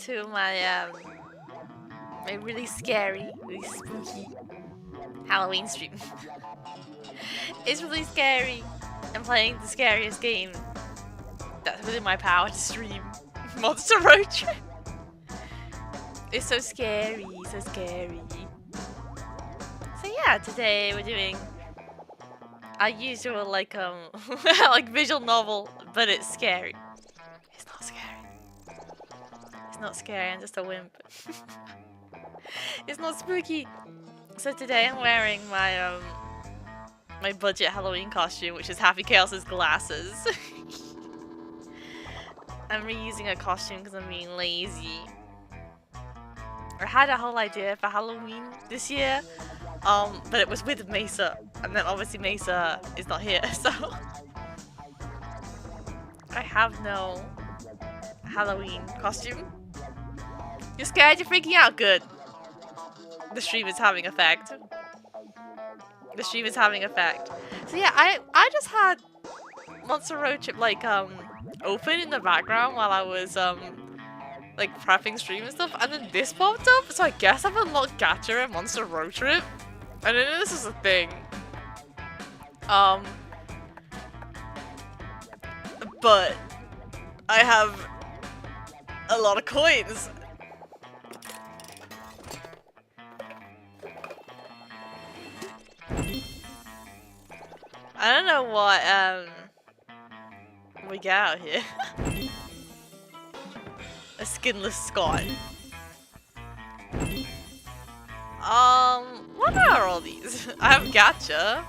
to my my really scary, really spooky Halloween stream. It's really scary. I'm playing the scariest game that's within my power to stream. Monster Roadtrip. It's so scary, so scary. So yeah, today we're doing our usual like like visual novel, but it's scary. It's not scary. It's not scary, I'm just a wimp. It's not spooky. So today I'm wearing my my budget Halloween costume, which is Happy Chaos's glasses. I'm reusing a costume because I'm being lazy. I had a whole idea for Halloween this year, but it was with Mesa, and then obviously Mesa is not here, so I have no Halloween costume. You're scared? You're freaking out? Good. The stream is having effect. The stream is having effect. So yeah, I just had Monster Roadtrip like open in the background while I was like prepping stream and stuff, and then this popped up, so I guess I've unlocked Gacha and Monster Roadtrip. I didn't know this was a thing. But I have a lot of coins. I don't know what we get out here. A skinless Scot. What are all these? I have Gacha.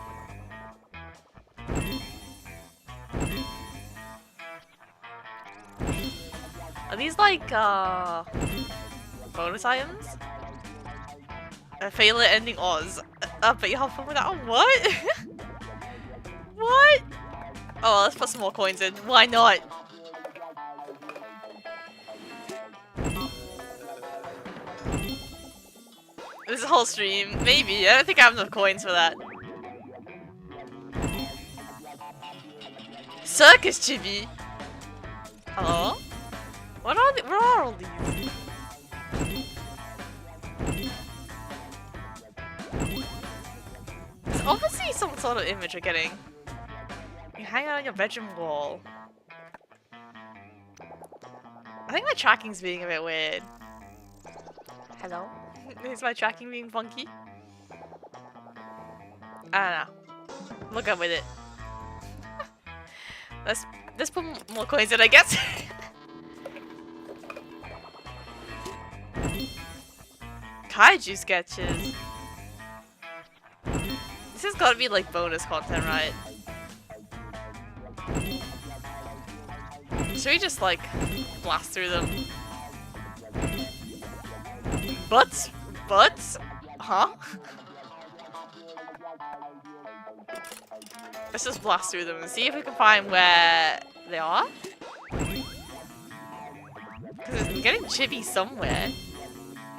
Are these like bonus items? A failure ending Oz. But you have fun with that. Oh, what? What? Oh, let's put some more coins in. Why not? This whole stream, maybe. I don't think I have enough coins for that. Circus chibi. Hello? What are the? Where are all these? There's obviously some sort of image we're getting. You hang out on your bedroom wall. I think my tracking's being a bit weird. Hello? Is my tracking being funky? I don't know. Look up with it. Let's put more coins in, I guess. Kaiju sketches. This has got to be like bonus content, right? Should we just like blast through them? Butts? Butts? Huh? Let's just blast through them and see if we can find where they are. Because I'm getting chibi somewhere.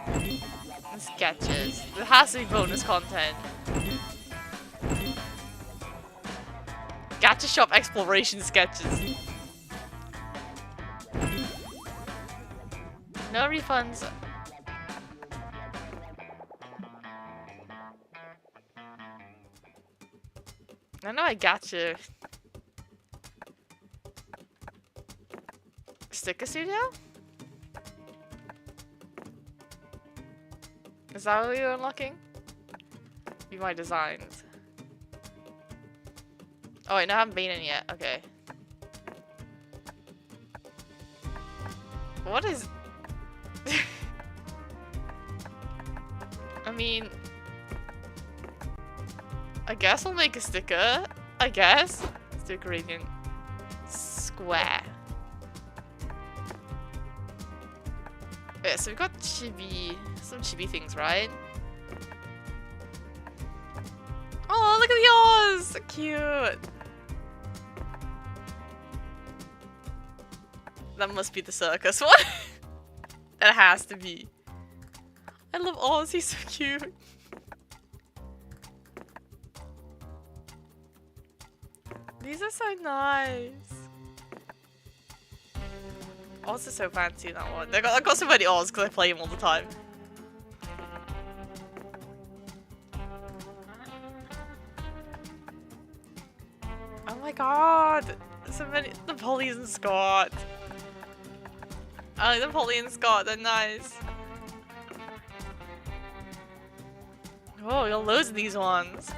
And sketches. There has to be bonus content. Gacha shop exploration sketches. No refunds. I know I got you. Sticker studio? Is that what you're unlocking? View my designs. Oh wait, no, I haven't been in yet. Okay. What is... I mean... I guess I'll make a sticker. I guess. Let's do a gradient. Square. Yeah, so we've got chibi. Some chibi things, right? Oh, look at yours! So cute! That must be the circus one. That has to be. I love Oz, he's so cute. These are so nice. Oz is so fancy in that one. I got so many Oz because I play him all the time. Oh my god! So many Napoleon Scott. I like Napoleon Scott, they're nice. Oh, you got loads of these ones.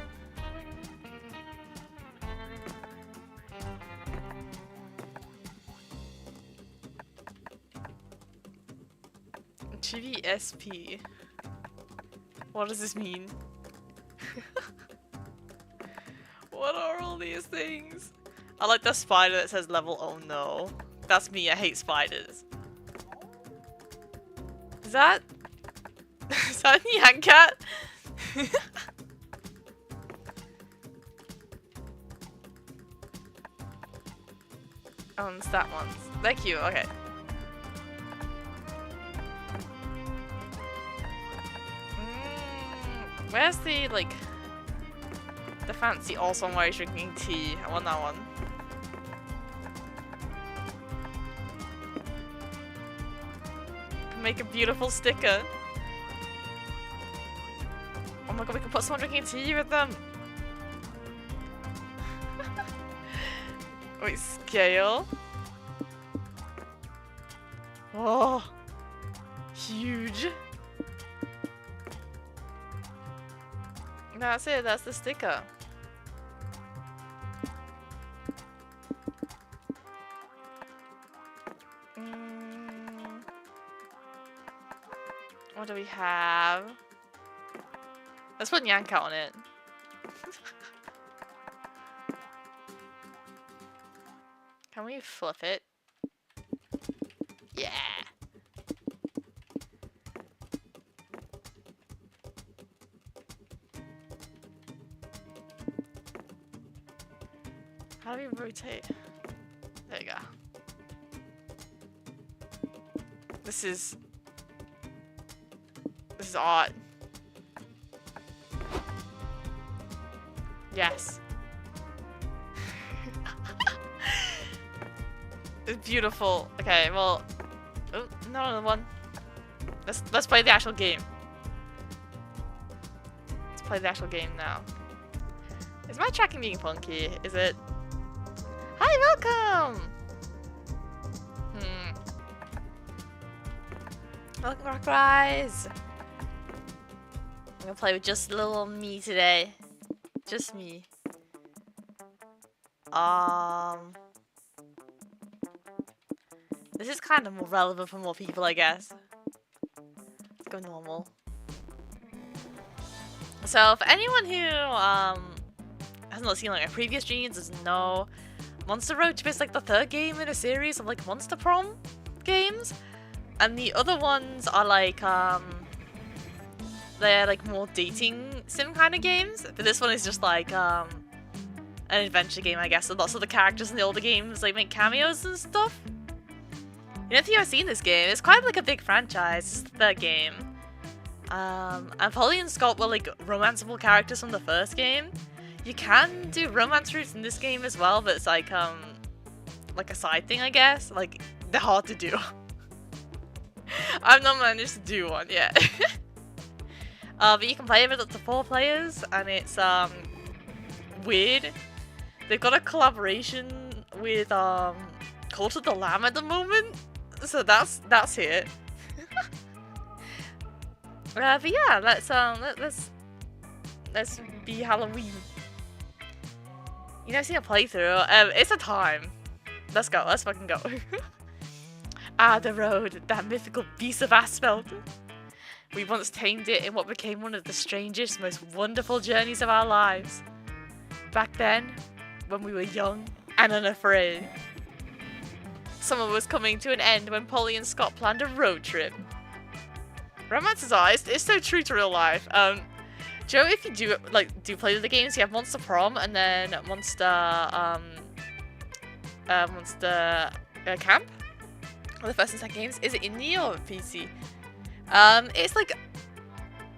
GVSP. What does this mean? What are all these things? I like the spider that says level. Oh no. That's me, I hate spiders. Is that a Nyan cat? Oh, it's that one. They're cute, okay. Where's the, like, the fancy also where he's drinking tea? I want that one. Can make a beautiful sticker. Oh my god, we can put someone drinking tea with them. Wait, scale. Oh, huge. That's it, that's the sticker. What do we have? Let's put Nyanka on it. Can we flip it? Yeah! How do we rotate? There you go. This is odd. Yes. It's beautiful. Okay, well, oh, not another one. Let's play the actual game. Let's play the actual game now. Is my tracking being funky? Is it? Hi, welcome! Welcome, Rock Rise! I'm gonna play with just little me today. Just me. This is kind of more relevant for more people, I guess. Let's go normal. So, for anyone who has not seen like my previous streams, doesn't know, Monster Roadtrip is like the third game in a series of like Monster Prom games, and the other ones are like they're like more dating sim kind of games. But this one is just like an adventure game, I guess. So lots of the characters in the older games like make cameos and stuff. You know, if you ever seen this game, it's quite like a big franchise. It's the third game. And Polly and Scott were like romanceable characters from the first game. You can do romance routes in this game as well, but it's like a side thing, I guess. Like, they're hard to do. I've not managed to do one yet. But you can play with up to 4 players, and it's weird. They've got a collaboration with Cult of the Lamb at the moment, so that's it. But yeah, let's be Halloween. You never seen a playthrough? It's a time. Let's go. Let's fucking go. Ah, the road, that mythical beast of asphalt. We once tamed it in what became one of the strangest, most wonderful journeys of our lives. Back then, when we were young and unafraid. Summer was coming to an end when Polly and Scott planned a road trip. Romances are, it's so true to real life. Joe, if you do play the games, you have Monster Prom and then Monster Camp. Or the first and second games. Is it indie or PC? It's like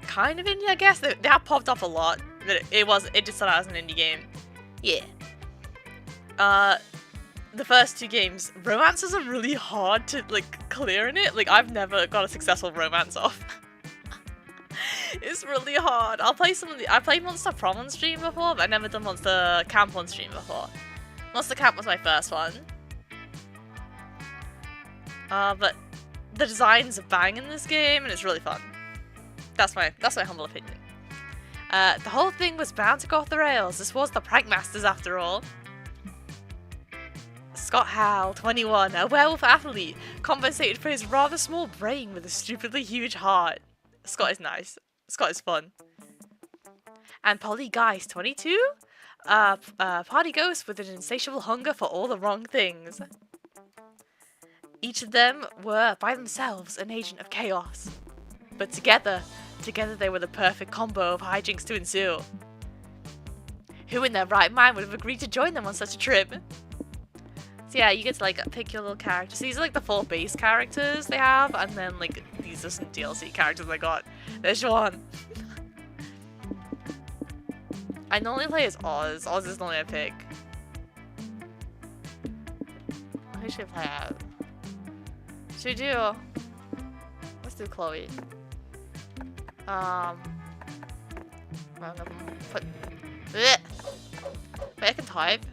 kind of indie, I guess. They have popped up a lot, but it just started as an indie game. Yeah. the first 2 games, romances are really hard to like clear in it. Like I've never got a successful romance off. It's really hard. I'll play some of the. I played Monster Prom on stream before, but I've never done Monster Camp on stream before. Monster Camp was my first one. But the designs are bang in this game, and it's really fun. That's my humble opinion. The whole thing was bound to go off the rails. This was the Prank Masters after all. Scott Howell, 21, a werewolf athlete, compensated for his rather small brain with a stupidly huge heart. Scott is nice. Scott is fun. And Polly Geist, 22, party ghost with an insatiable hunger for all the wrong things. Each of them were, by themselves, an agent of chaos. But together they were the perfect combo of hijinks to ensue. Who in their right mind would have agreed to join them on such a trip? So yeah, you get to like pick your little characters. So these are like the 4 base characters they have, and then like these are some DLC characters I got. There's one. I normally play as Oz. Oz is normally a pick. Who should we play as? Should we do? Let's do Chloe. I'm gonna put. Wait, I can type.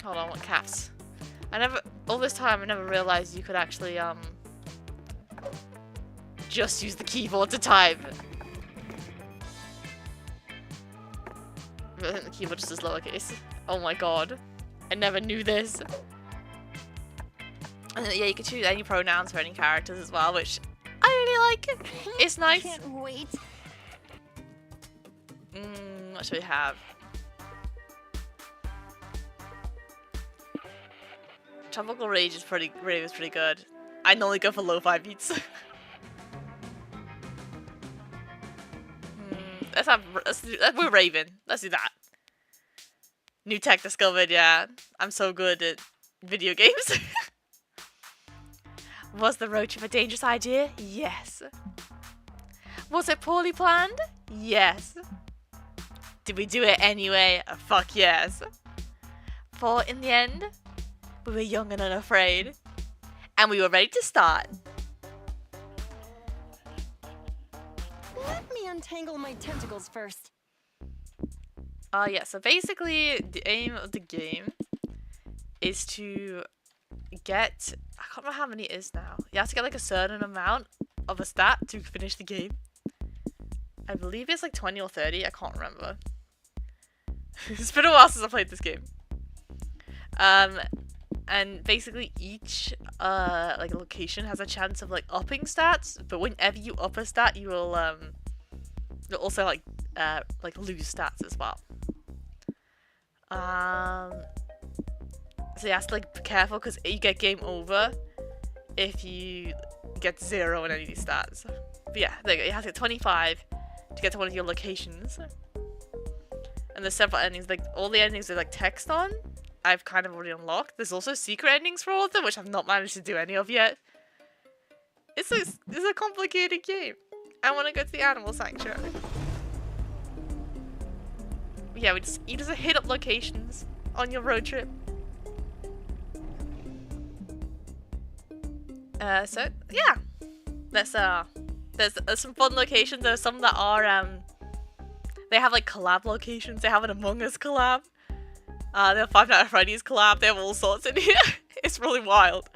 Hold on, what caps? All this time I never realized you could actually, just use the keyboard to type. I think the keyboard just is lowercase. Oh my god. I never knew this. And yeah, you can choose any pronouns for any characters as well, which I really like. It's nice. Can't wait. What should we have? Tropical Rage is pretty good. I normally go for lo-fi beats. Let's do we're Raven. Let's do that. New tech discovered, yeah. I'm so good at video games. Was the road trip a dangerous idea? Yes. Was it poorly planned? Yes. Did we do it anyway? Fuck yes. For in the end, we were young and unafraid, and we were ready to start. Let me untangle my tentacles first. Yeah, so basically the aim of the game is to get, I can't remember how many it is now. You have to get like a certain amount of a stat to finish the game. I believe it's like 20 or 30, I can't remember. It's been a while since I played this game. And basically each like location has a chance of like upping stats, but whenever you up a stat, you will you'll also like lose stats as well. So you have to like be careful because you get game over if you get 0 in any of these stats. But yeah, there you go. You have to get 25 to get to one of your locations. And there's several endings, like all the endings with like text on, I've kind of already unlocked. There's also secret endings for all of them, which I've not managed to do any of yet. It's a complicated game. I want to go to the animal sanctuary. Yeah, you just hit up locations on your road trip. So yeah, there's some fun locations. There's some that are they have like collab locations. They have an Among Us collab. They have Five Nights at Freddy's collab. They have all sorts in here. It's really wild.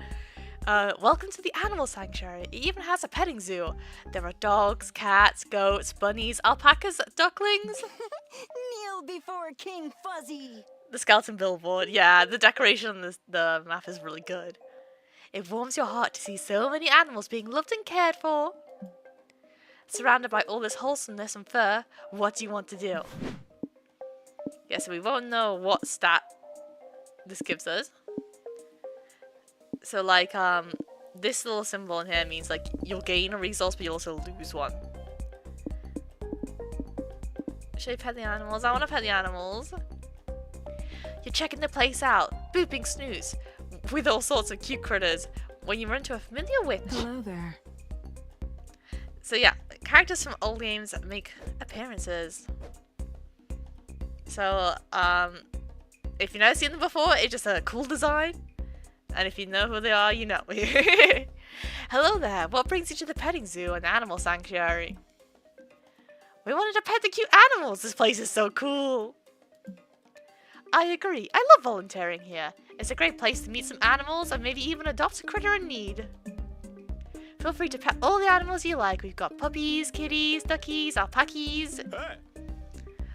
Welcome to the animal sanctuary. It even has a petting zoo. There are dogs, cats, goats, bunnies, alpacas, ducklings. Kneel before King Fuzzy. The skeleton billboard. Yeah, the decoration on the map is really good. It warms your heart to see so many animals being loved and cared for. Surrounded by all this wholesomeness and fur, what do you want to do? Yeah, so we won't know what stat this gives us. So like, this little symbol in here means like you'll gain a resource, but you'll also lose one. Should I pet the animals? I want to pet the animals. You're checking the place out, booping snooze, with all sorts of cute critters when you run into a familiar witch. Hello there. So yeah, characters from old games make appearances. So, If you've never seen them before, it's just a cool design. And if you know who they are, you know. Hello there, what brings you to the petting zoo and animal sanctuary? We wanted to pet the cute animals, this place is so cool. I agree, I love volunteering here. It's a great place to meet some animals and maybe even adopt a critter in need. Feel free to pet all the animals you like. We've got puppies, kitties, duckies, alpacas. Hey.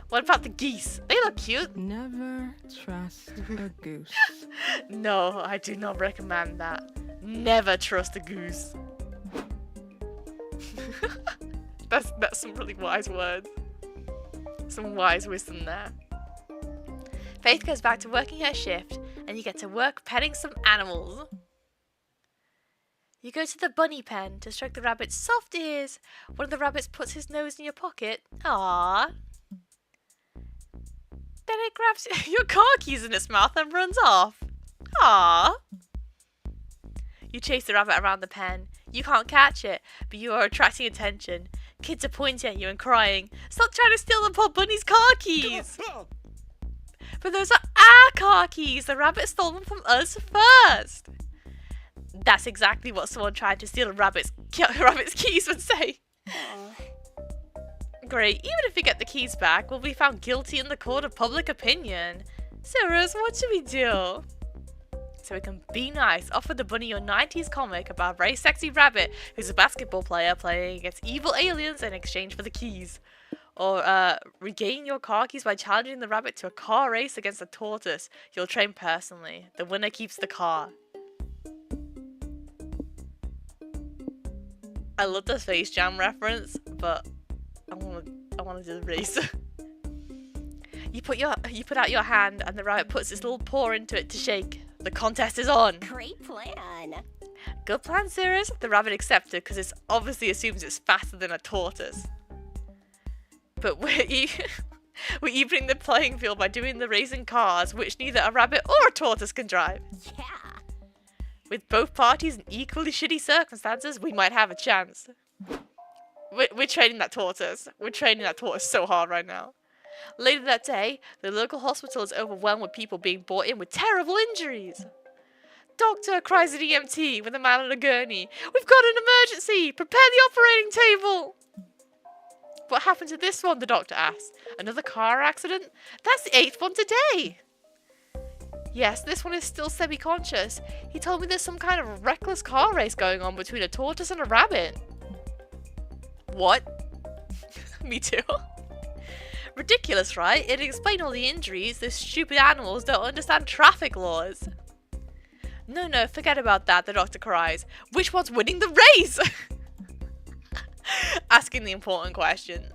What about the geese? They look cute. Never trust a goose. No, I do not recommend that. Never trust a goose. That's some really wise words. Some wise wisdom there. Faith goes back to working her shift, and you get to work petting some animals. You go to the bunny pen to stroke the rabbit's soft ears. One of the rabbits puts his nose in your pocket. Aww. Then it grabs your car keys in its mouth and runs off. Aww. You chase the rabbit around the pen. You can't catch it, but you are attracting attention. Kids are pointing at you and crying, "Stop trying to steal the poor bunny's car keys!" But those are our car keys. The rabbit stole them from us first. That's exactly what someone trying to steal a rabbit's keys would say. Great, even if we get the keys back, we'll be found guilty in the court of public opinion. Cirrus, what should we do? So we can be nice, offer the bunny your 90s comic about a very sexy rabbit who's a basketball player playing against evil aliens in exchange for the keys. Or regain your car keys by challenging the rabbit to a car race against a tortoise you'll train personally. The winner keeps the car. I love the Space Jam reference, but I want to do the race. You put out your hand and the rabbit puts its little paw into it to shake. The contest is on. Great plan. Good plan, Cirrus. The rabbit accepted because it obviously assumes it's faster than a tortoise. But we're evening the playing field by doing the racing cars, which neither a rabbit or a tortoise can drive. Yeah. With both parties in equally shitty circumstances, we might have a chance. We're training that tortoise. We're training that tortoise so hard right now. Later that day, the local hospital is overwhelmed with people being brought in with terrible injuries. Doctor, cries an EMT with a man on a gurney. We've got an emergency! Prepare the operating table! What happened to this one? The doctor asked. Another car accident? That's the 8th one today! Yes, this one is still semi-conscious. He told me there's some kind of reckless car race going on between a tortoise and a rabbit. What? Me too. Ridiculous, right? It'd explain all the injuries. These stupid animals don't understand traffic laws. No, forget about that, the doctor cries. Which one's winning the race? Asking the important questions.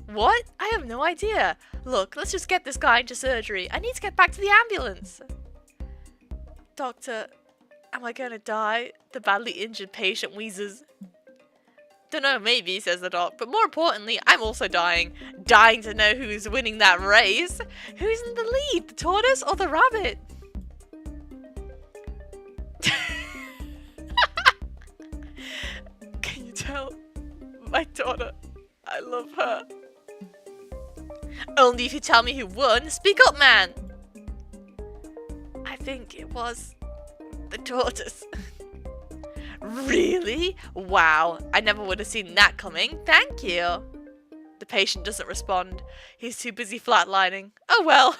What? I have no idea. Look, let's just get this guy into surgery. I need to get back to the ambulance. Doctor, am I gonna die? The badly injured patient wheezes. Dunno, maybe, says the doc, but more importantly, I'm also dying. Dying to know who's winning that race. Who's in the lead, the tortoise or the rabbit? Can you tell? My daughter, I love her. Only if you tell me who won. Speak up, man. I think it was the tortoise. Really? Wow, I never would have seen that coming. Thank you. The patient doesn't respond. He's too busy flatlining. Oh well.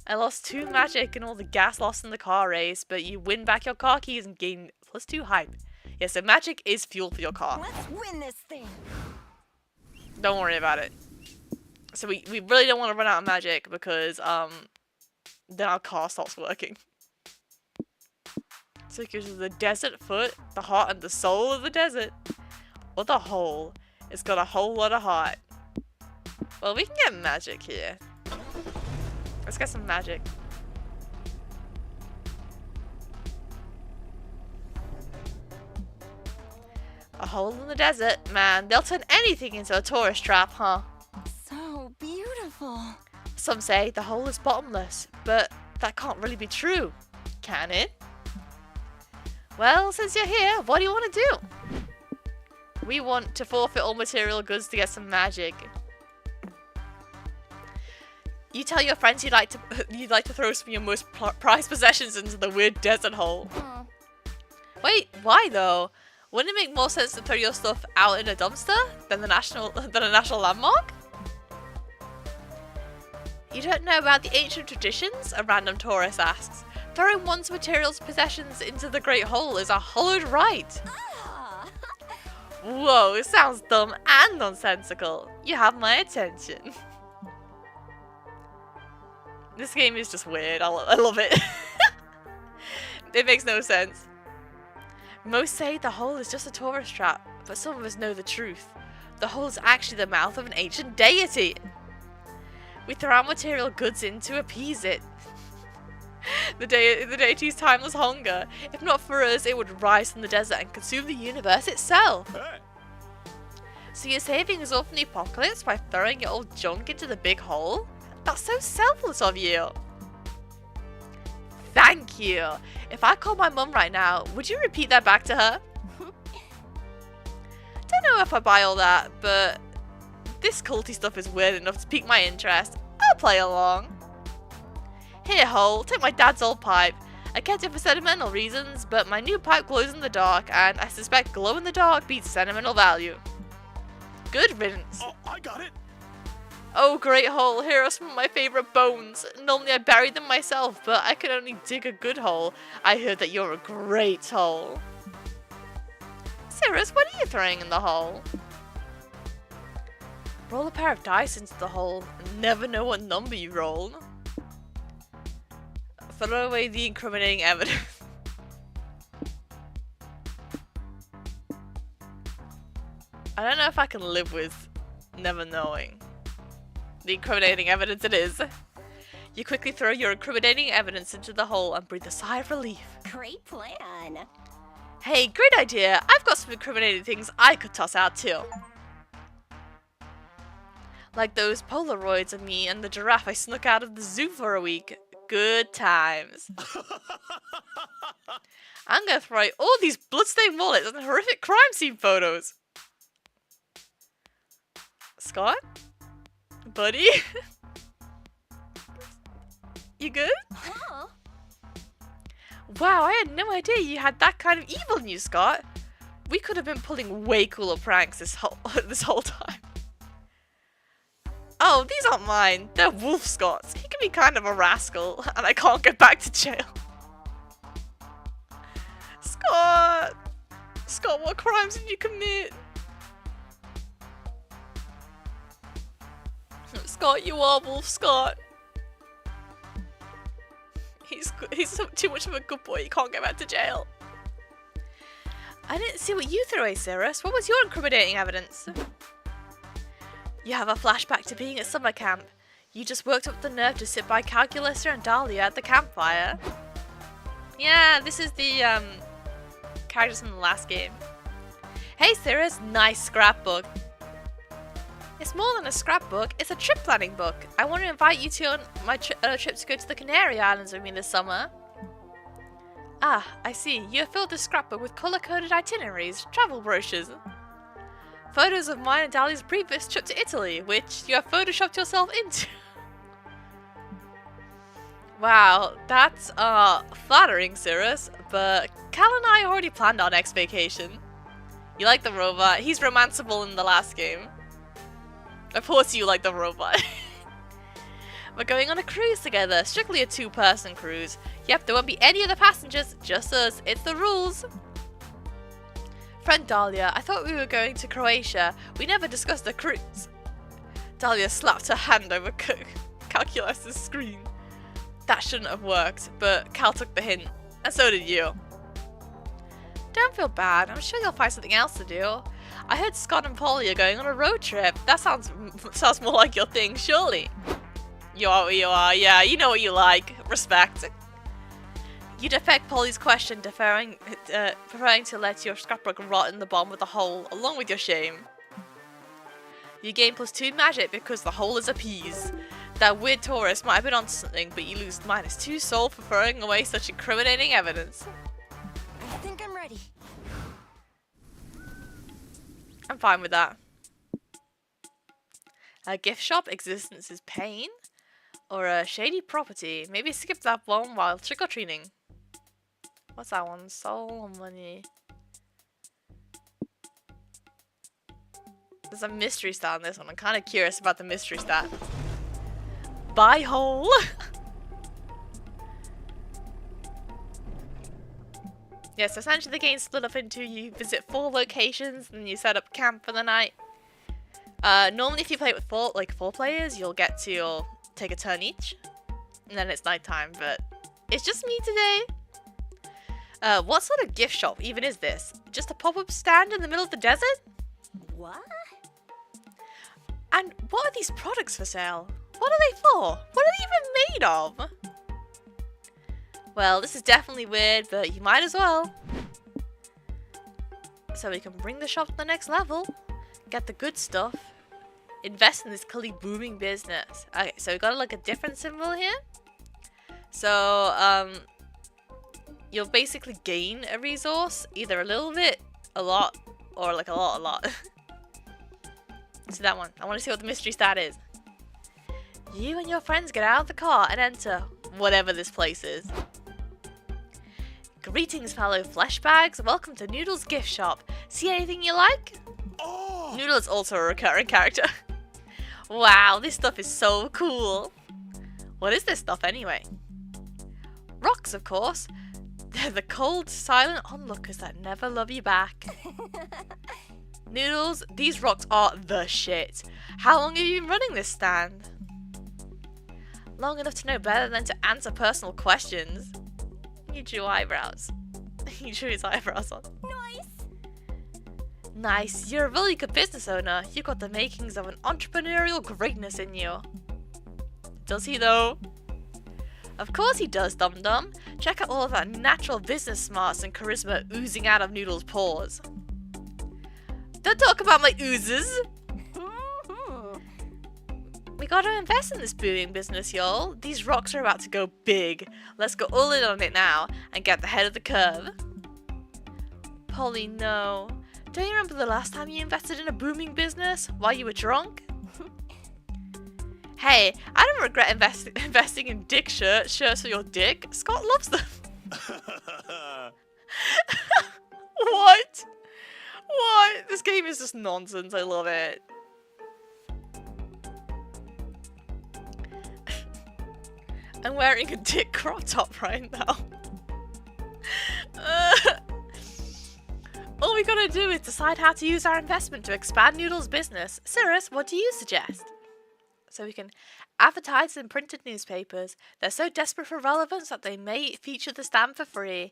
I lost 2 magic and all the gas lost in the car race, but you win back your car keys and gain +2 hype. Yeah, so magic is fuel for your car. Let's win this thing. Don't worry about it. So we really don't want to run out of magic because then our car stops working. So it gives us the desert foot, the heart and the soul of the desert. Or the hole. It's got a whole lot of heart. Well, we can get magic here. Let's get some magic. A hole in the desert, man. They'll turn anything into a tourist trap, huh? So beautiful. Some say the hole is bottomless, but that can't really be true, can it? Well, since you're here, what do you want to do? We want to forfeit all material goods to get some magic. You tell your friends you'd like to throw some of your most prized possessions into the weird desert hole. Wait, why though? Wouldn't it make more sense to throw your stuff out in a dumpster than a national landmark? You don't know about the ancient traditions? A random tourist asks. Throwing one's materials possessions into the Great Hole is a hallowed rite. Whoa, it sounds dumb and nonsensical. You have my attention. This game is just weird. I love it. It makes no sense. Most say the hole is just a tourist trap, but some of us know the truth. The hole is actually the mouth of an ancient deity. We throw our material goods in to appease it. The deity's timeless hunger. If not for us, it would rise from the desert and consume the universe itself. Hey. So you're saving us all from the apocalypse by throwing your old junk into the big hole? That's so selfless of you. Thank you. If I call my mum right now, would you repeat that back to her? Don't know if I buy all that, but this culty stuff is weird enough to pique my interest. I'll play along. Here, Hole, take my dad's old pipe. I kept it for sentimental reasons, but my new pipe glows in the dark, and I suspect glow in the dark beats sentimental value. Good riddance. Oh, I got it. Oh, great hole, here are some of my favourite bones. Normally I bury them myself, but I can only dig a good hole. I heard that you're a great hole. Cirrus, what are you throwing in the hole? Roll a pair of dice into the hole and never know what number you roll. Throw away the incriminating evidence. I don't know if I can live with never knowing. The incriminating evidence it is. You quickly throw your incriminating evidence into the hole and breathe a sigh of relief. Great plan. Hey, great idea. I've got some incriminating things I could toss out too. Like those Polaroids of me and the giraffe I snuck out of the zoo for a week. Good times. I'm gonna throw away all these bloodstained wallets and horrific crime scene photos. Scott? Buddy? You good? Huh? Wow, I had no idea you had that kind of evil in you, Scott. We could have been pulling way cooler pranks this whole time. Oh, these aren't mine. They're Wolf Scott's. He can be kind of a rascal, and I can't get back to jail. Scott! Scott, what crimes did you commit? Scott, you are Wolf Scott. He's too much of a good boy. He can't get back to jail. I didn't see what you threw away, Cirrus. What was your incriminating evidence? You have a flashback to being at summer camp. You just worked up the nerve to sit by Calculus and Dahlia at the campfire. Yeah, this is the characters from the last game. Hey Cirrus, nice scrapbook. It's more than a scrapbook, it's a trip planning book. I want to invite you to on my trip to go to the Canary Islands with me this summer. Ah, I see. You have filled this scrapbook with colour-coded itineraries, travel brochures. Photos of mine and Dahlia's previous trip to Italy, which you have photoshopped yourself into. Wow, that's flattering, Cirrus, but Cal and I already planned our next vacation. You like the robot? He's romanceable in the last game. Of course you like the robot. We're going on a cruise together, strictly a two-person cruise. Yep, there won't be any other passengers, just us. It's the rules. Friend Dahlia, I thought we were going to Croatia. We never discussed the cruise. Dahlia slapped her hand over Calculus's screen. That shouldn't have worked, but Cal took the hint, and so did you. Don't feel bad, I'm sure you'll find something else to do. I heard Scott and Polly are going on a road trip. That sounds more like your thing, surely. You are what you are, yeah, you know what you like. Respect. You defect Polly's question, preferring to let your scrapbook rot in the bottom of the hole, along with your shame. You gain +2 magic because the hole is appeased. That weird tourist might have been onto something, but you lose -2 soul for throwing away such incriminating evidence. I think I'm ready. I'm fine with that. A gift shop, existence is pain. Or a shady property. Maybe skip that one while trick-or-treating. What's that one? Soul money. There's a mystery stat on this one. I'm kind of curious about the mystery stat. Buy hole. Yes, essentially the game's split up into you visit 4 locations and you set up camp for the night. Normally if you play it with 4 players, you'll get to take a turn each. And then it's nighttime, but it's just me today. What sort of gift shop even is this? Just a pop-up stand in the middle of the desert? What? And what are these products for sale? What are they for? What are they even made of? Well, this is definitely weird, but you might as well. So we can bring the shop to the next level, get the good stuff, invest in this clearly booming business. Okay, so we got like a different symbol here. So, you'll basically gain a resource, either a little bit, a lot, or like a lot. See that one? I want to see what the mystery stat is. You and your friends get out of the car and enter whatever this place is. Greetings, fellow flesh bags. Welcome to Noodle's gift shop. See anything you like? Oh. Noodle is also a recurring character. Wow, this stuff is so cool. What is this stuff anyway? Rocks, of course. They're the cold, silent onlookers that never love you back. Noodles, these rocks are the shit. How long have you been running this stand? Long enough to know better than to answer personal questions. You drew eyebrows. He drew his eyebrows on. Nice. Nice. You're a really good business owner. You've got the makings of an entrepreneurial greatness in you. Does he though? Of course he does, dum-dum. Check out all of that natural business smarts and charisma oozing out of Noodle's pores. Don't talk about my oozes. We gotta invest in this booming business, y'all. These rocks are about to go big. Let's go all in on it now and get the head of the curve. Polly, no. Don't you remember the last time you invested in a booming business while you were drunk? Hey, I don't regret investing in dick shirts for your dick. Scott loves them. What? What? This game is just nonsense. I love it. I'm wearing a dick crop top right now. All we gotta do is decide how to use our investment to expand Noodle's business. Cirrus, what do you suggest? So we can advertise in printed newspapers. They're so desperate for relevance that they may feature the stand for free.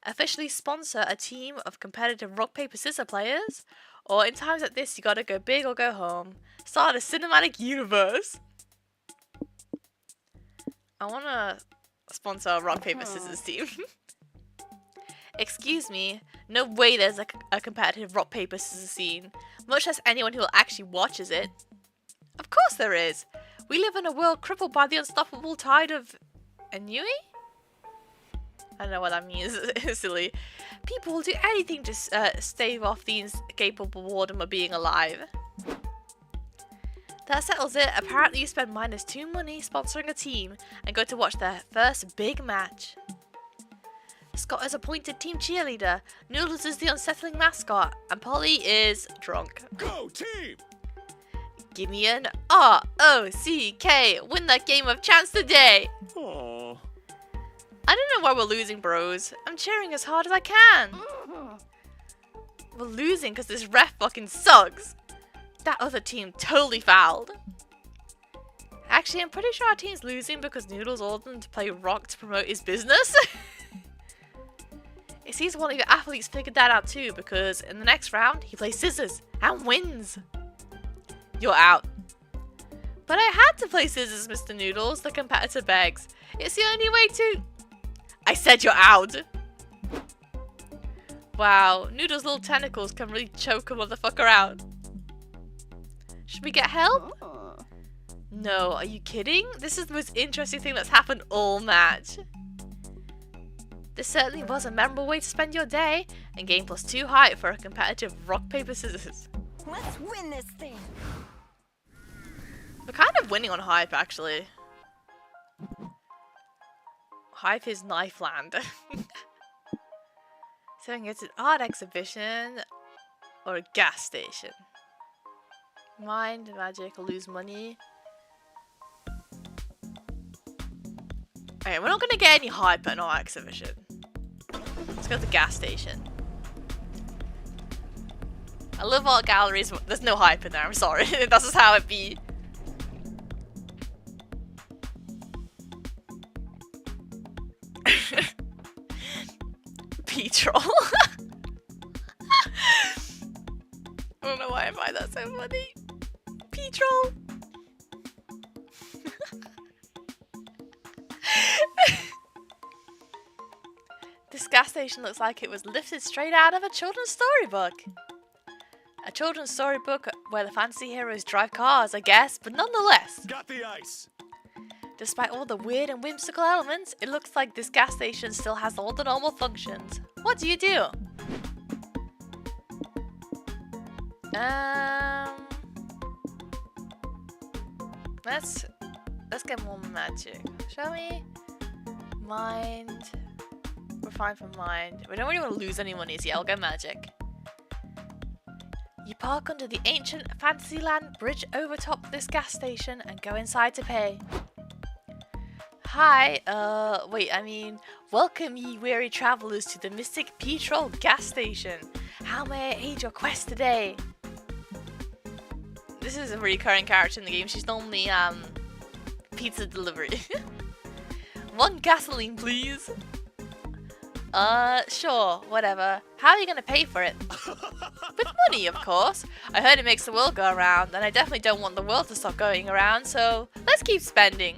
Officially sponsor a team of competitive rock, paper, scissors players. Or in times like this, you gotta go big or go home. Start a cinematic universe. I wanna sponsor a rock, paper, scissors team. Excuse me, no way there's a competitive rock, paper, scissors scene. Much less anyone who actually watches it. Of course there is. We live in a world crippled by the unstoppable tide of ennui? I don't know what that means. It's silly. People will do anything to stave off the inescapable boredom of being alive. That settles it. Apparently you spend -2 money sponsoring a team and go to watch their first big match. Scott is appointed team cheerleader. Noodles is the unsettling mascot. And Polly is drunk. Go team! Give me an R-O-C-K. Win that game of chance today. Aww. I don't know why we're losing, bros. I'm cheering as hard as I can. We're losing because this ref fucking sucks. That other team totally fouled. Actually, I'm pretty sure our team's losing because Noodles ordered them to play rock to promote his business. It seems one of your athletes figured that out too, because in the next round, he plays scissors and wins. You're out. But I had to play scissors, Mr. Noodles, the competitor begs. It's the only way to... I said you're out. Wow, Noodles' little tentacles can really choke a motherfucker out. Should we get help? No, are you kidding? This is the most interesting thing that's happened all match. This certainly was a memorable way to spend your day, and gain +2 height for a competitive rock, paper, scissors. Let's win this thing. We're kind of winning on hype, actually. Hype is Knife Land. So I can get to an art exhibition or a gas station. Mind, magic, or lose money. Okay, we're not gonna get any hype at an art exhibition. Let's go to the gas station. I love art galleries, but there's no hype in there, I'm sorry. That's just how it be. Petrol. I don't know why I find that so funny. Petrol. This gas station looks like it was lifted straight out of a children's storybook. A children's storybook where the fantasy heroes drive cars, I guess, but nonetheless. Got the ice. Despite all the weird and whimsical elements, it looks like this gas station still has all the normal functions. What do you do? Let's get more magic, shall we? Mind. We're fine for mind. We don't really want to lose any money, so yeah, I'll go magic. You park under the ancient Fantasyland bridge over top this gas station and go inside to pay. Hi, welcome ye weary travelers to the Mystic Petrol gas station. How may I aid your quest today? This is a recurring character in the game. She's normally, pizza delivery. 1 gasoline, please. Sure, whatever. How are you gonna pay for it? With money, of course. I heard it makes the world go around, and I definitely don't want the world to stop going around, so let's keep spending.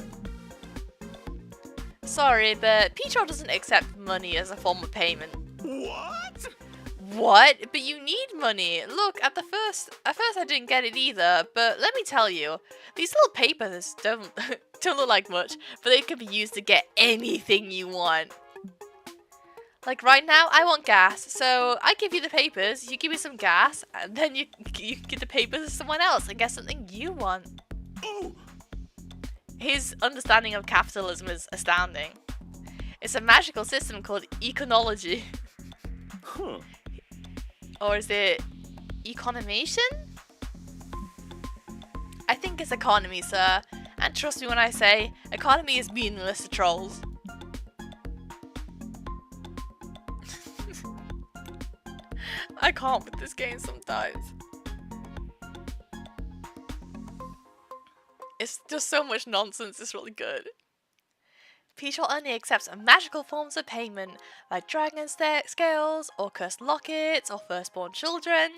Sorry, but Petrol doesn't accept money as a form of payment. What? What? But you need money. Look, at first I didn't get it either, but let me tell you, these little papers don't look like much, but they can be used to get anything you want. Like right now, I want gas, so I give you the papers, you give me some gas, and then you give the papers to someone else and get something you want. Oh. His understanding of capitalism is astounding. It's a magical system called econology. Huh. Or is it economation? I think it's economy, sir. And trust me when I say, economy is meaningless to trolls. I can't with this game sometimes. It's just so much nonsense, it's really good. Petrol only accepts magical forms of payment, like dragon scales, or cursed lockets, or firstborn children.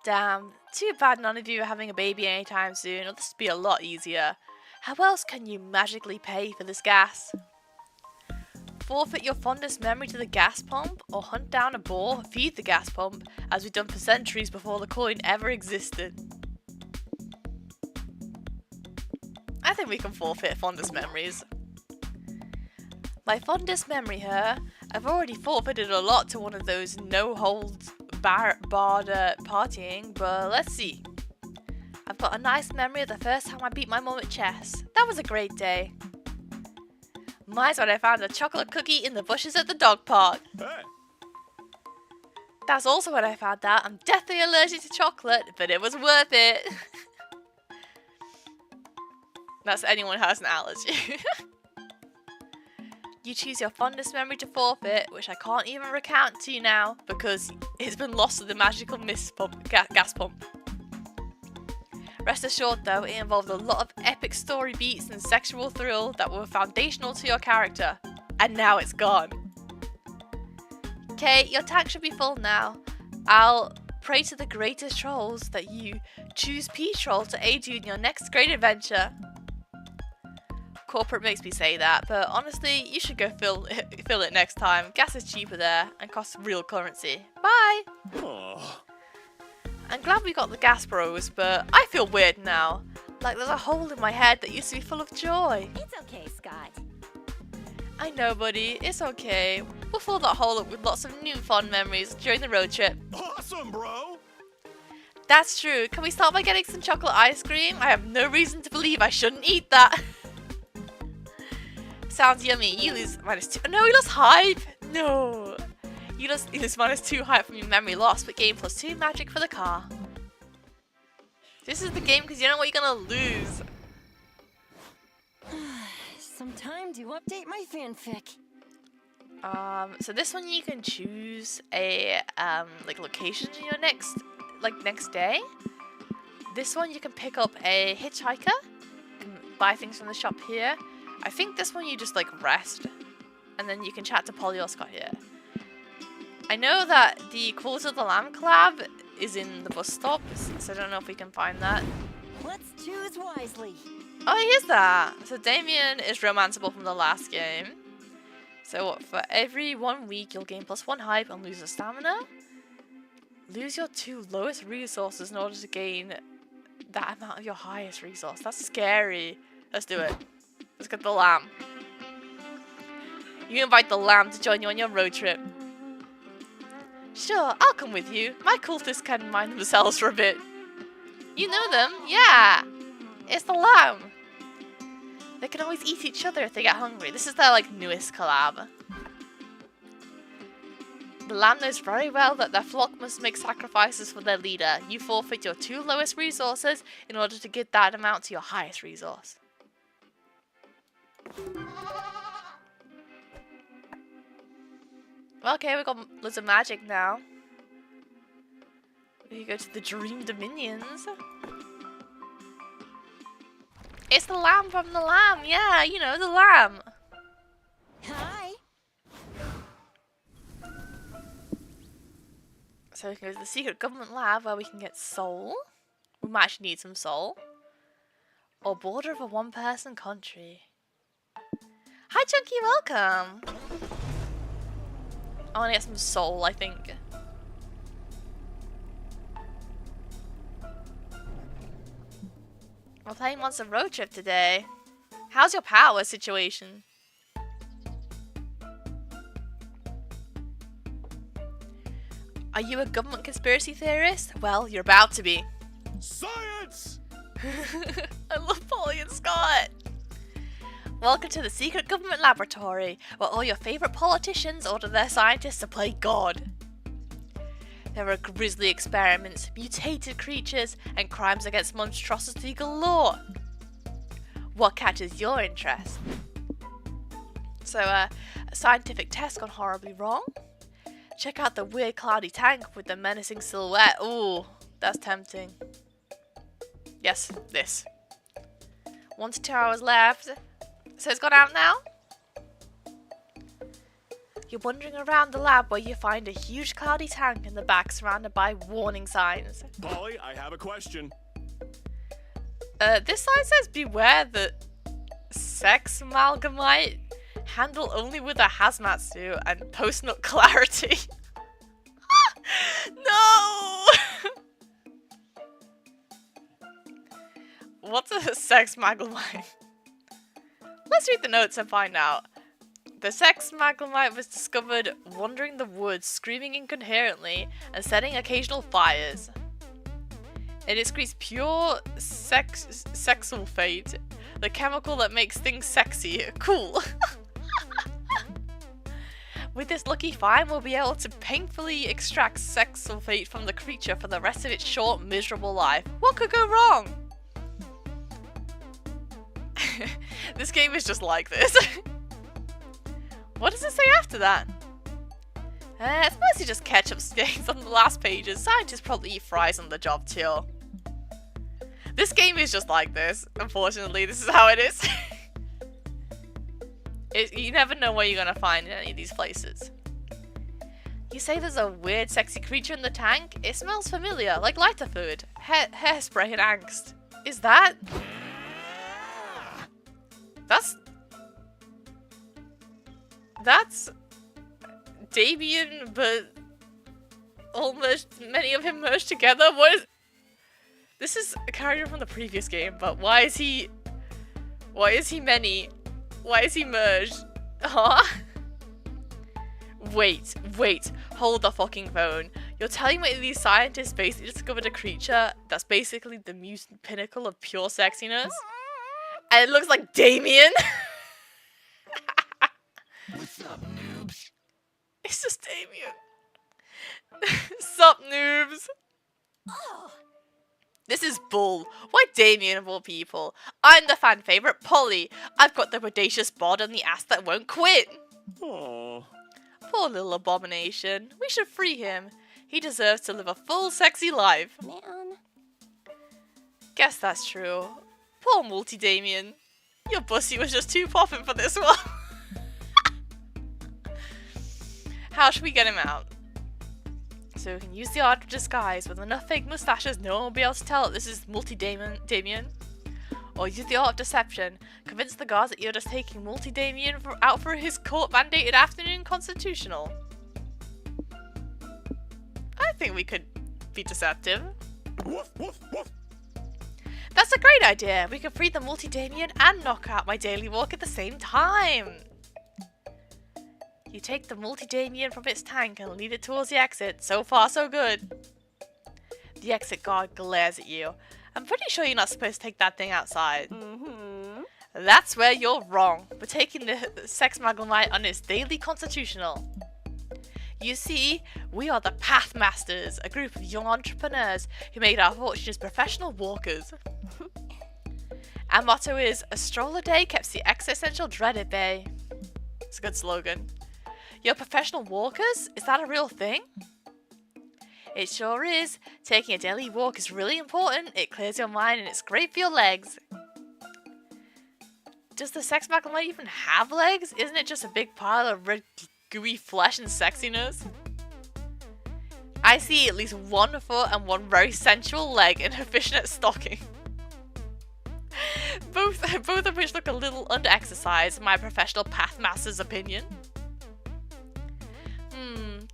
Damn, too bad none of you are having a baby anytime soon, or this would be a lot easier. How else can you magically pay for this gas? Forfeit your fondest memory to the gas pump, or hunt down a boar, feed the gas pump, as we've done for centuries before the coin ever existed. I think we can forfeit fondest memories. My fondest memory here, I've already forfeited a lot to one of those no-holds-barred partying, but let's see. I've got a nice memory of the first time I beat my mum at chess. That was a great day. Mine's when I found a chocolate cookie in the bushes at the dog park. Hey. That's also when I found out I'm deathly allergic to chocolate, but it was worth it. That's anyone who has an allergy. You choose your fondest memory to forfeit, which I can't even recount to you now, because it's been lost to the magical gas pump. Rest assured though, it involved a lot of epic story beats and sexual thrill that were foundational to your character. And now it's gone. Okay, your tank should be full now. I'll pray to the greatest trolls that you choose Petrol to aid you in your next great adventure. Corporate makes me say that, but honestly, you should go fill it next time. Gas is cheaper there and costs real currency. Bye! Oh. I'm glad we got the gas bros, but I feel weird now. Like there's a hole in my head that used to be full of joy. It's okay, Scott. I know, buddy. It's okay. We'll fill that hole up with lots of new fond memories during the road trip. Awesome, bro. That's true. Can we start by getting some chocolate ice cream? I have no reason to believe I shouldn't eat that. Sounds yummy. You lose -2. No, you lost hype. No. You lose -2 hype from your memory loss, but gain +2 magic for the car. This is the game because you know what you're gonna lose. Some time to update my fanfic. So this one you can choose a like location in your next day. This one you can pick up a hitchhiker, buy things from the shop here. I think this one you just like rest, and then you can chat to Polly or Scott here. I know that the Quality of the Lamb collab is in the bus stop, so I don't know if we can find that. Let's choose wisely. Oh, here's that. So Damien is romanceable from the last game. So for every 1 week, you'll gain +1 hype and lose a stamina. Lose your 2 lowest resources in order to gain that amount of your highest resource. That's scary. Let's do it. Let's get the lamb. You invite the lamb to join you on your road trip. Sure, I'll come with you. My cultists can mind themselves for a bit. You know them? Yeah. It's the lamb. They can always eat each other if they get hungry. This is their like newest collab. The lamb knows very well that their flock must make sacrifices for their leader. You forfeit your 2 lowest resources in order to get that amount to your highest resource. Okay, we got loads of magic now. We can go to the Dream Dominions. It's the lamb from the lamb. Yeah, you know, the lamb. Hi. So we can go to the secret government lab where we can get soul. We might actually need some soul. Or border of a one-person country. Hi, Chunky, welcome. I want to get some soul, I think. We're playing Monster Roadtrip today. How's your power situation? Are you a government conspiracy theorist? Well, you're about to be. Science! I love Polly and Scott. Welcome to the secret government laboratory, where all your favorite politicians order their scientists to play God. There are grisly experiments, mutated creatures, and crimes against monstrosity galore. What catches your interest? So, a scientific test gone horribly wrong. Check out the weird cloudy tank with the menacing silhouette. Ooh, that's tempting. Yes, this. 1 to 2 hours left. So it's gone out now? You're wandering around the lab where you find a huge cloudy tank in the back surrounded by warning signs. Polly, I have a question. This sign says beware the sex amalgamite, handle only with a hazmat suit, and post-nut clarity. No! What's a sex amalgamite? Let's read the notes and find out. The sex maglemite was discovered wandering the woods, screaming incoherently, and setting occasional fires. It excretes pure sexsulfate, the chemical that makes things sexy. Cool. With this lucky find, we'll be able to painfully extract sexsulfate from the creature for the rest of its short, miserable life. What could go wrong? This game is just like this. What does it say after that? It's mostly just ketchup stains on the last pages. Scientists probably eat fries on the job too. This game is just like this. Unfortunately, this is how it is. You never know what you're gonna find in any of these places. You say there's a weird, sexy creature in the tank? It smells familiar, like lighter fluid, hairspray, and angst. Is that? That's Damien, but almost many of him merged together. What is? This is a character from the previous game, but why is he many? Why is he merged? Huh? Wait, hold the fucking phone. You're telling me these scientists basically discovered a creature that's basically the mutant pinnacle of pure sexiness? And it looks like Damien? What's up, noobs? It's just Damien. Sup, noobs? This is bull. Why Damien of all people? I'm the fan favorite Polly. I've got the bodacious bod and the ass that won't quit. Aww. Poor little abomination. We should free him. He deserves to live a full, sexy life. Man. Guess that's true. Poor Multi-Damien. Your pussy was just too poppin' for this one. How should we get him out? So we can use the art of disguise. With enough fake mustaches, no one will be able to tell that this is Multi-Damien. Or use the art of deception. Convince the guards that you're just taking Multi-Damien out for his court-mandated afternoon constitutional. I think we could be deceptive. Woof, woof, woof. That's a great idea. We can free the Multi-Damien and knock out my daily walk at the same time. You take the Multi-Damien from its tank and lead it towards the exit. So far, so good. The exit guard glares at you. I'm pretty sure you're not supposed to take that thing outside. That's where you're wrong. We're taking the sex Maglemite on its daily constitutional. You see, we are the Pathmasters, a group of young entrepreneurs who made our fortune as professional walkers. Our motto is, a stroll a day keeps the existential dread at bay. It's a good slogan. You're professional walkers? Is that a real thing? It sure is. Taking a daily walk is really important. It clears your mind and it's great for your legs. Does the sex Maglemite even have legs? Isn't it just a big pile of red gooey flesh and sexiness? I see at least one foot and one very sensual leg in her fishnet stocking. Both of which look a little under-exercised, in my professional Pathmaster's opinion.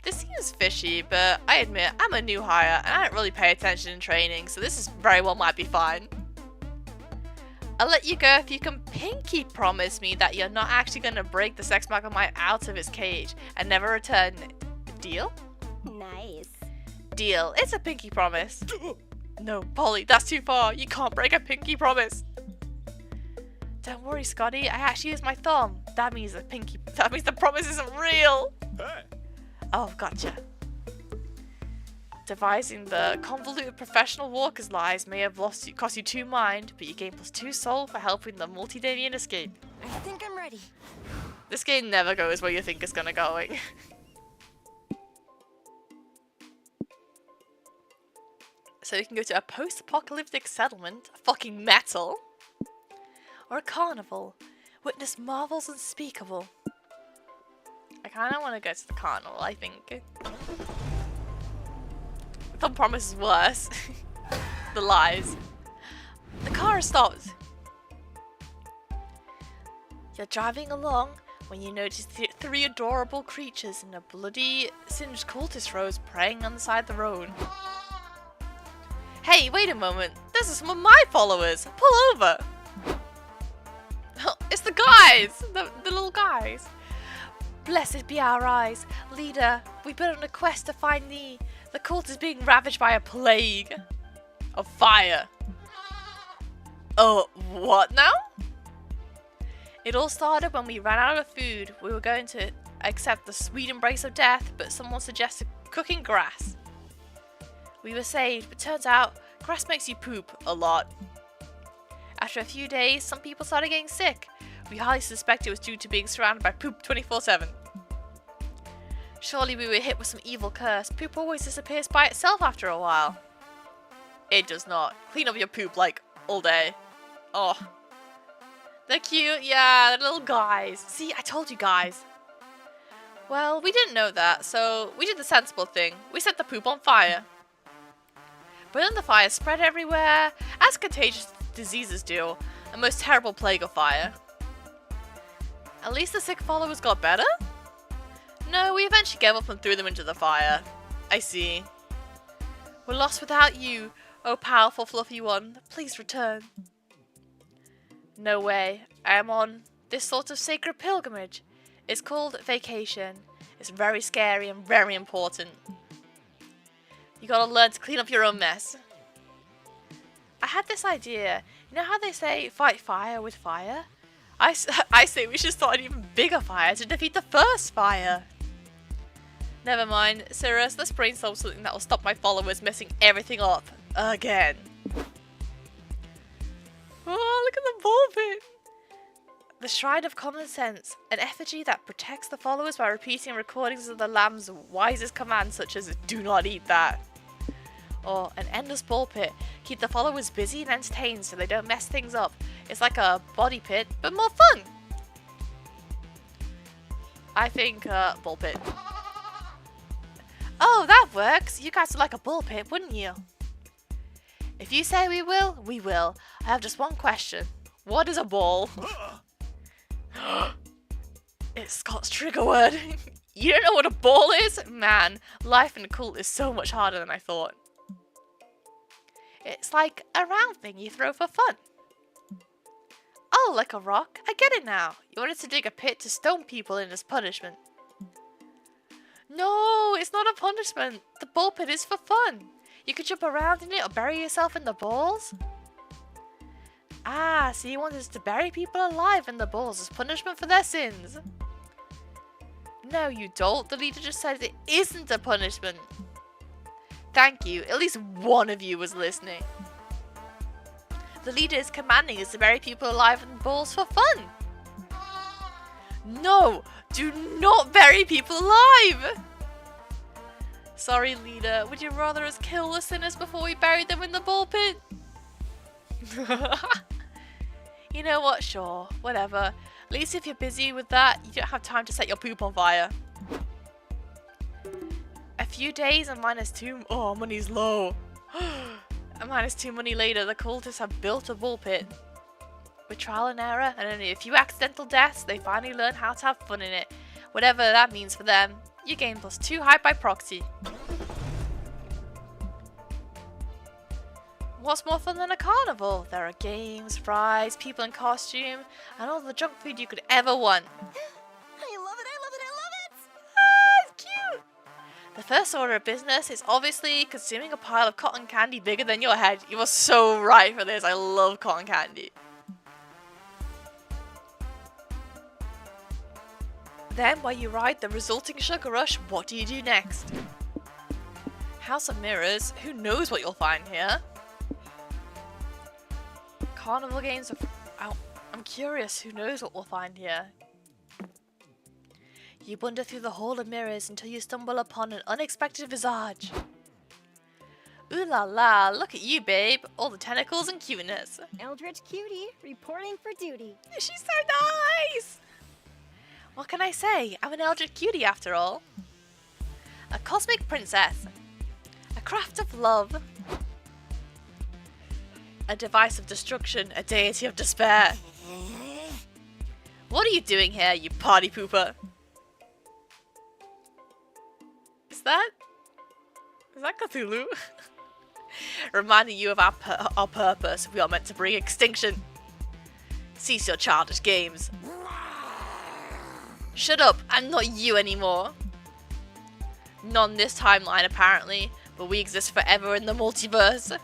This seems fishy, but I admit I'm a new hire and I don't really pay attention in training, so this is very well might be fine. I'll let you go if you can pinky promise me that you're not actually going to break the sex Maglemite out of its cage and never return it. Deal? Nice. Deal. It's a pinky promise. No, Polly, that's too far. You can't break a pinky promise. Don't worry, Scotty. I actually use my thumb. That means the promise isn't real. Hey. Oh, gotcha. Devising the convoluted professional walker's lies may have cost you 2 mind, but you gain +2 soul for helping the Multi-Damien escape. I think I'm ready. This game never goes where you think it's gonna go. So you can go to a post-apocalyptic settlement, fucking metal, or a carnival. Witness marvels unspeakable. I kind of want to go to the carnival, I think. The promise is worse. The lies. The car has stopped. You're driving along when you notice 3 adorable creatures in a bloody singed cultist rose praying on the side of the road. Hey, wait a moment. Those are some of my followers. Pull over. It's the guys. The little guys. Blessed be our eyes. Leader, we've been on a quest to find thee. The cult is being ravaged by a plague of fire. Oh, what now? It all started when we ran out of food. We were going to accept the sweet embrace of death, but someone suggested cooking grass. We were saved, but turns out grass makes you poop a lot. After a few days, some people started getting sick. We highly suspect it was due to being surrounded by poop 24/7. Surely we were hit with some evil curse. Poop always disappears by itself after a while. It does not. Clean up your poop like all day. Oh. They're cute, yeah, they're little guys. See, I told you guys. Well, we didn't know that, so we did the sensible thing. We set the poop on fire. But then the fire spread everywhere, as contagious diseases do, a most terrible plague of fire. At least the sick followers got better? No, we eventually gave up and threw them into the fire. I see. We're lost without you, oh powerful fluffy one. Please return. No way. I am on this sort of sacred pilgrimage. It's called vacation. It's very scary and very important. You gotta learn to clean up your own mess. I had this idea. You know how they say fight fire with fire? I say we should start an even bigger fire to defeat the first fire. Never mind, Cirrus, let's brainstorm something that will stop my followers messing everything up again. Oh, look at the ball pit! The Shrine of Common Sense, an effigy that protects the followers by repeating recordings of the Lamb's wisest commands such as do not eat that. Or an endless ball pit, keep the followers busy and entertained so they don't mess things up. It's like a body pit, but more fun! I think, ball pit. Oh, that works! You guys would like a ball pit, wouldn't you? If you say we will, we will. I have just one question. What is a ball? It's Scott's trigger word. You don't know what a ball is? Man, life in a cult is so much harder than I thought. It's like a round thing you throw for fun. Oh, like a rock? I get it now. You wanted to dig a pit to stone people in as punishment. No, it's not a punishment. The ball pit is for fun. You could jump around in it or bury yourself in the balls. Ah, so you wanted to bury people alive in the balls as punishment for their sins. No, you don't. The leader just said it isn't a punishment. Thank you. At least one of you was listening. The leader is commanding us to bury people alive in balls for fun. No, do not bury people alive. Sorry, leader. Would you rather us kill the sinners before we bury them in the ball pit? You know what? Sure. Whatever. At least if you're busy with that, you don't have time to set your poop on fire. A few days and -2. Oh, money's low. A -2 money later, the cultists have built a ball pit. With trial and error and only a few accidental deaths, they finally learn how to have fun in it. Whatever that means for them. You gain +2 hype by proxy. What's more fun than a carnival? There are games, fries, people in costume, and all the junk food you could ever want. I love it, I love it, I love it! Ah, it's cute! The first order of business is obviously consuming a pile of cotton candy bigger than your head. You are so right for this. I love cotton candy. Then, while you ride the resulting sugar rush, what do you do next? House of Mirrors? Who knows what you'll find here? Carnival games are... I'm curious, who knows what we'll find here? You wander through the Hall of Mirrors until you stumble upon an unexpected visage. Ooh la la, look at you, babe. All the tentacles and cuteness. Eldritch Cutie, reporting for duty. She's so nice! What can I say? I'm an Eldritch Cutie after all. A cosmic princess. A craft of love. A device of destruction. A deity of despair. What are you doing here, you party pooper? Is that Cthulhu? Reminding you of our purpose. We are meant to bring extinction. Cease your childish games. Shut up, I'm not you anymore. Not in this timeline apparently, but we exist forever in the multiverse.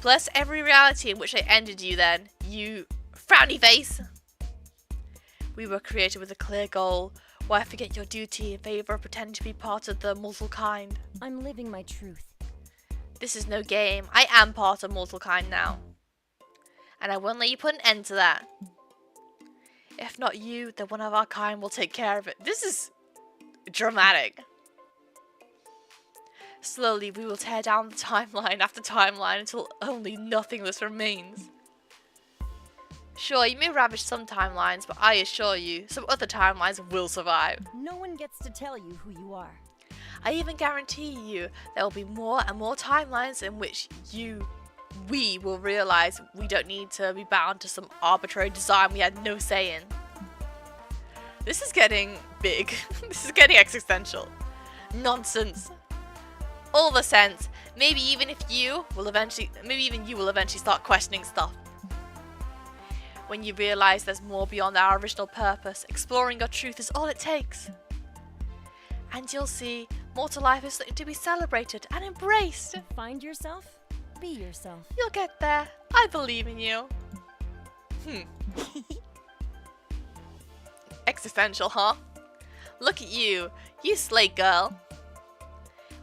Bless every reality in which I ended you then, you frowny face. We were created with a clear goal. Why forget your duty in favour of pretending to be part of the mortal kind? I'm living my truth. This is no game. I am part of mortal kind now. And I won't let you put an end to that. If not you, then one of our kind will take care of it. This is dramatic. Slowly, we will tear down the timeline after timeline until only nothingness remains. Sure, you may ravage some timelines, but I assure you, some other timelines will survive. No one gets to tell you who you are. I even guarantee you there will be more and more timelines in which we will realize we don't need to be bound to some arbitrary design we had no say in. This is getting big. This is getting existential. Nonsense. All the sense. Maybe even you will eventually start questioning stuff. When you realize there's more beyond our original purpose, exploring your truth is all it takes. And you'll see, mortal life is something to be celebrated and embraced. Find yourself, be yourself. You'll get there. I believe in you. Existential, huh? Look at you. You slay, girl.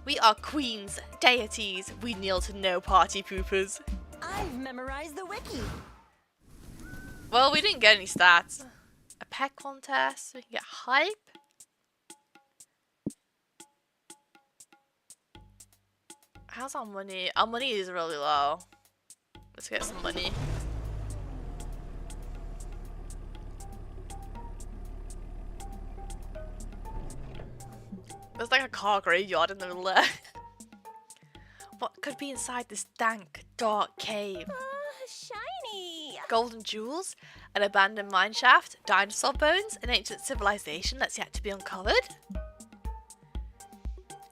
We are queens, deities. We kneel to no party poopers. I've memorized the wiki. Well, we didn't get any stats. A pet contest. We can get hype. How's our money? Our money is really low. Let's get some money. There's like a car graveyard in the middle there. What could be inside this dank, dark cave? Shiny. Golden jewels, an abandoned mineshaft, dinosaur bones, an ancient civilization that's yet to be uncovered.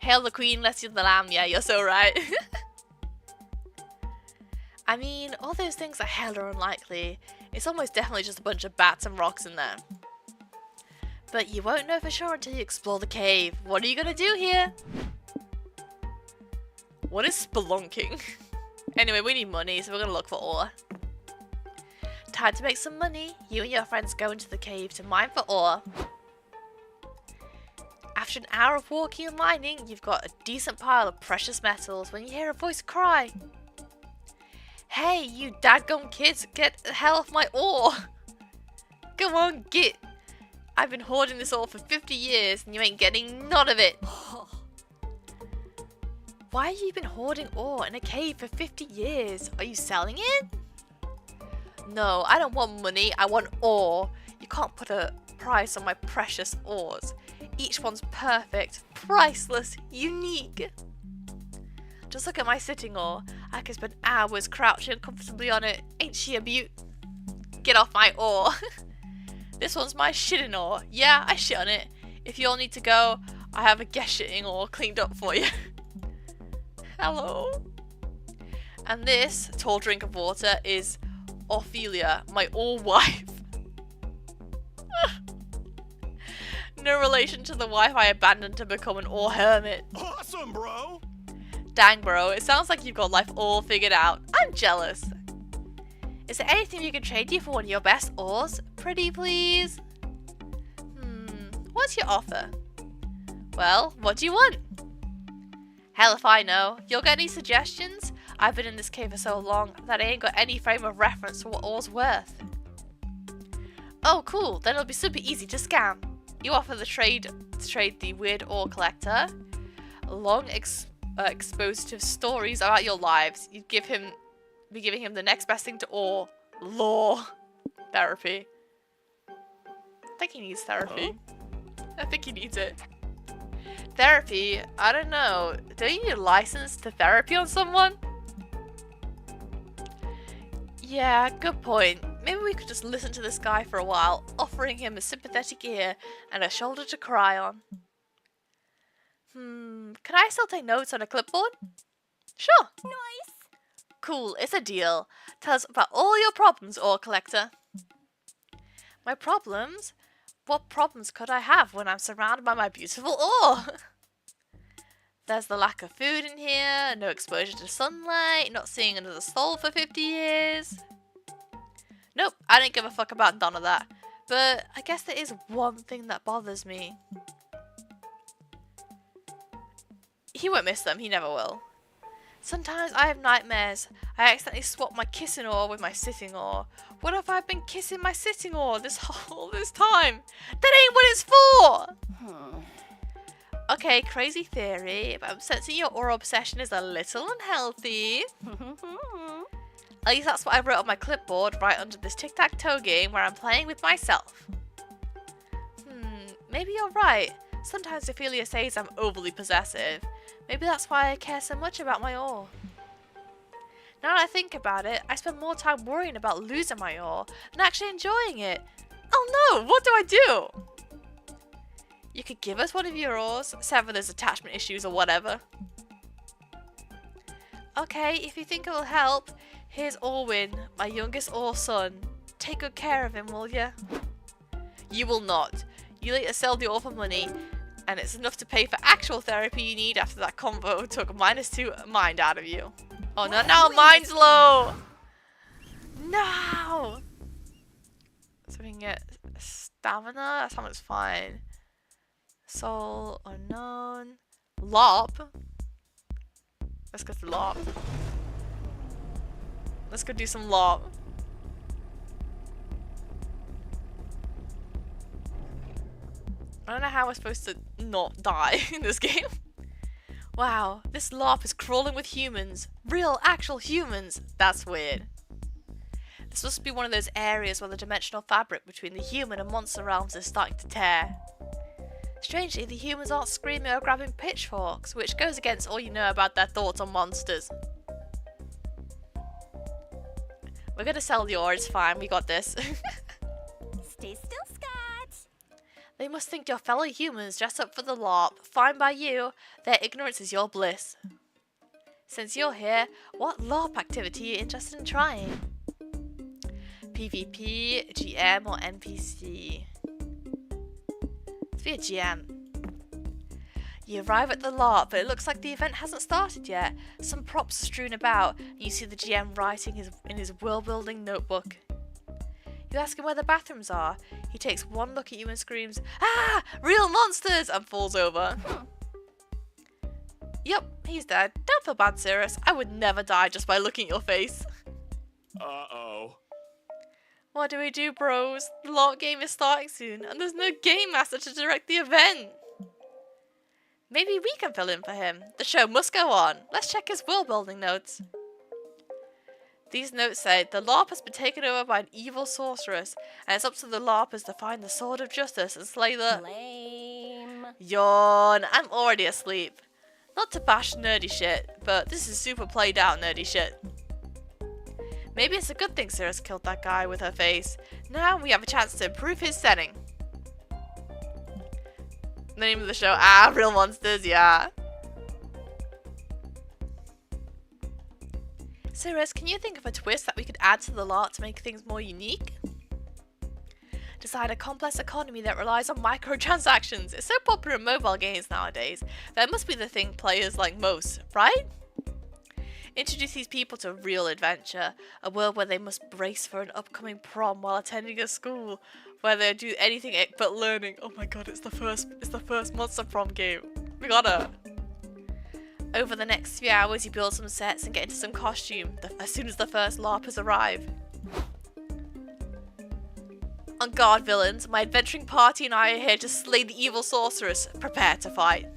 Hail the queen, bless you the lamb. Yeah, you're so right. I mean, all those things are hella unlikely. It's almost definitely just a bunch of bats and rocks in there. But you won't know for sure until you explore the cave. What are you gonna do here? What is spelunking? Anyway, we need money, so we're gonna look for ore. Time to make some money. You and your friends go into the cave to mine for ore. After an hour of walking and mining, you've got a decent pile of precious metals when you hear a voice cry. Hey, you dadgum kids, get the hell off my ore! Come on, get! I've been hoarding this ore for 50 years and you ain't getting none of it! Why have you been hoarding ore in a cave for 50 years? Are you selling it? No, I don't want money, I want ore. You can't put a price on my precious ores. Each one's perfect, priceless, unique. Just look at my sitting ore. I could spend hours crouching comfortably on it. Ain't she a beaut? Get off my ore. This one's my shitting ore. Yeah, I shit on it. If you all need to go, I have a guest shitting ore cleaned up for you. Hello. And this tall drink of water is Ophelia, my ore wife. No relation to the wife I abandoned to become an ore hermit. Awesome, bro! Dang, bro, it sounds like you've got life all figured out. I'm jealous. Is there anything we can trade you for one of your best ores? Pretty please? What's your offer? Well, what do you want? Hell if I know. You'll get any suggestions? I've been in this cave for so long that I ain't got any frame of reference for what ore's worth. Oh, cool. Then it'll be super easy to scam. You offer the trade the weird ore collector. Long exposed to stories about your lives. You'd be giving him the next best thing to ore. Law. Therapy. I think he needs therapy. I think he needs it. Therapy? I don't know. Don't you need a license to therapy on someone? Yeah, good point. Maybe we could just listen to this guy for a while, offering him a sympathetic ear and a shoulder to cry on. Can I still take notes on a clipboard? Sure. Nice. Cool, it's a deal. Tell us about all your problems, ore collector. My problems? What problems could I have when I'm surrounded by my beautiful ore? There's the lack of food in here, no exposure to sunlight, not seeing another soul for 50 years. Nope, I don't give a fuck about none of that. But I guess there is one thing that bothers me. He won't miss them, he never will. Sometimes I have nightmares. I accidentally swap my kissing ore with my sitting ore. What if I've been kissing my sitting ore this time? That ain't what it's for! Okay, crazy theory, but I'm sensing your ore obsession is a little unhealthy. At least that's what I wrote on my clipboard right under this tic-tac-toe game where I'm playing with myself. Maybe you're right. Sometimes Ophelia says I'm overly possessive. Maybe that's why I care so much about my ore. Now that I think about it, I spend more time worrying about losing my ore than actually enjoying it. Oh no, what do I do? You could give us one of your ores, sever those attachment issues or whatever. Okay, if you think it will help, here's Orwin, my youngest ore son. Take good care of him, will ya? You will not. You later sell the ore for money, and it's enough to pay for actual therapy you need after that convo took -2 mind out of you. Oh no, now mine's low! No! So we can get stamina. That's how much fine. Soul unknown. LARP. Let's go to LARP. Let's go do some LARP. I don't know how we're supposed to not die in this game. Wow, this LARP is crawling with humans. Real, actual humans. That's weird. This must be one of those areas where the dimensional fabric between the human and monster realms is starting to tear. Strangely, the humans aren't screaming or grabbing pitchforks, which goes against all you know about their thoughts on monsters. We're gonna sell the ore, it's fine, we got this. Stay still, Scott. They must think your fellow humans dress up for the LARP. Fine by you, their ignorance is your bliss. Since you're here, what LARP activity are you interested in trying? PvP, GM, or NPC? Let's be a GM. You arrive at the LARP, but it looks like the event hasn't started yet. Some props are strewn about, and you see the GM writing in his world-building notebook. You ask him where the bathrooms are. He takes one look at you and screams, "Ah! Real monsters!" and falls over. Yep, he's dead. Don't feel bad, Cirrus. I would never die just by looking at your face. Uh-oh. What do we do, bros? The LARP game is starting soon, and there's no game master to direct the event. Maybe we can fill in for him. The show must go on. Let's check his world-building notes. These notes say, the LARP has been taken over by an evil sorceress, and it's up to the LARPers to find the sword of justice and slay the... Lame. Yawn. I'm already asleep. Not to bash nerdy shit, but this is super played out nerdy shit. Maybe it's a good thing Cirrus killed that guy with her face. Now we have a chance to improve his setting. The name of the show, Real Monsters, yeah. Cirrus, can you think of a twist that we could add to the LARP to make things more unique? Design a complex economy that relies on microtransactions. It's so popular in mobile games nowadays. That must be the thing players like most, right? Introduce these people to real adventure, a world where they must brace for an upcoming prom while attending a school where they do anything but learning. Oh my god, it's the first Monster Prom game. We gotta. Over the next few hours, you build some sets and get into some costume as soon as the first LARPers arrive. On guard, villains. My adventuring party and I are here to slay the evil sorceress. Prepare to fight.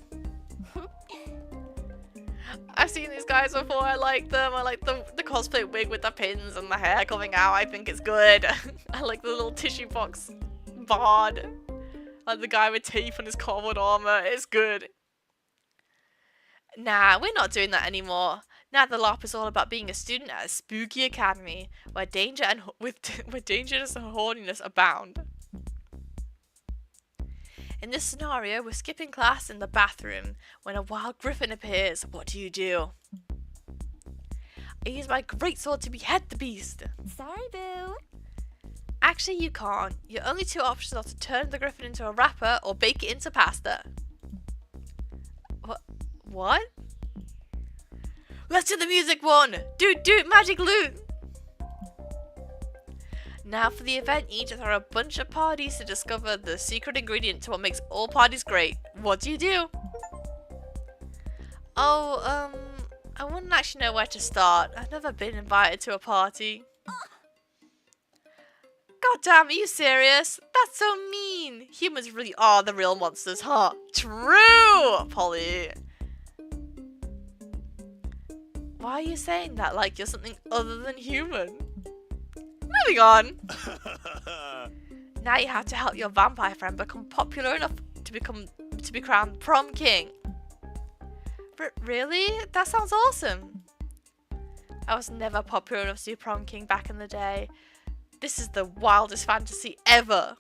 I've seen these guys before, I like them. I like the cosplay wig with the pins and the hair coming out. I think it's good. I like the little tissue box bard. I like the guy with teeth on his cardboard armor. It's good. Nah, we're not doing that anymore. Now the LARP is all about being a student at a spooky academy where danger and dangerous and horniness abound. In this scenario, we're skipping class in the bathroom when a wild griffin appears. What do? I use my greatsword to behead the beast. Sorry, boo. Actually, you can't. Your only two options are to turn the griffin into a wrapper or bake it into pasta. What? Let's do the music one! Do magic loot! Now for the event, each there are a bunch of parties to discover the secret ingredient to what makes all parties great. What do? Oh, I wouldn't actually know where to start. I've never been invited to a party. God damn, are you serious? That's so mean. Humans really are the real monsters, huh? True, Polly. Why are you saying that like you're something other than human? Moving on. Now you have to help your vampire friend become popular enough to be crowned prom king. Really? That sounds awesome. I was never popular enough to be prom king back in the day. This is the wildest fantasy ever.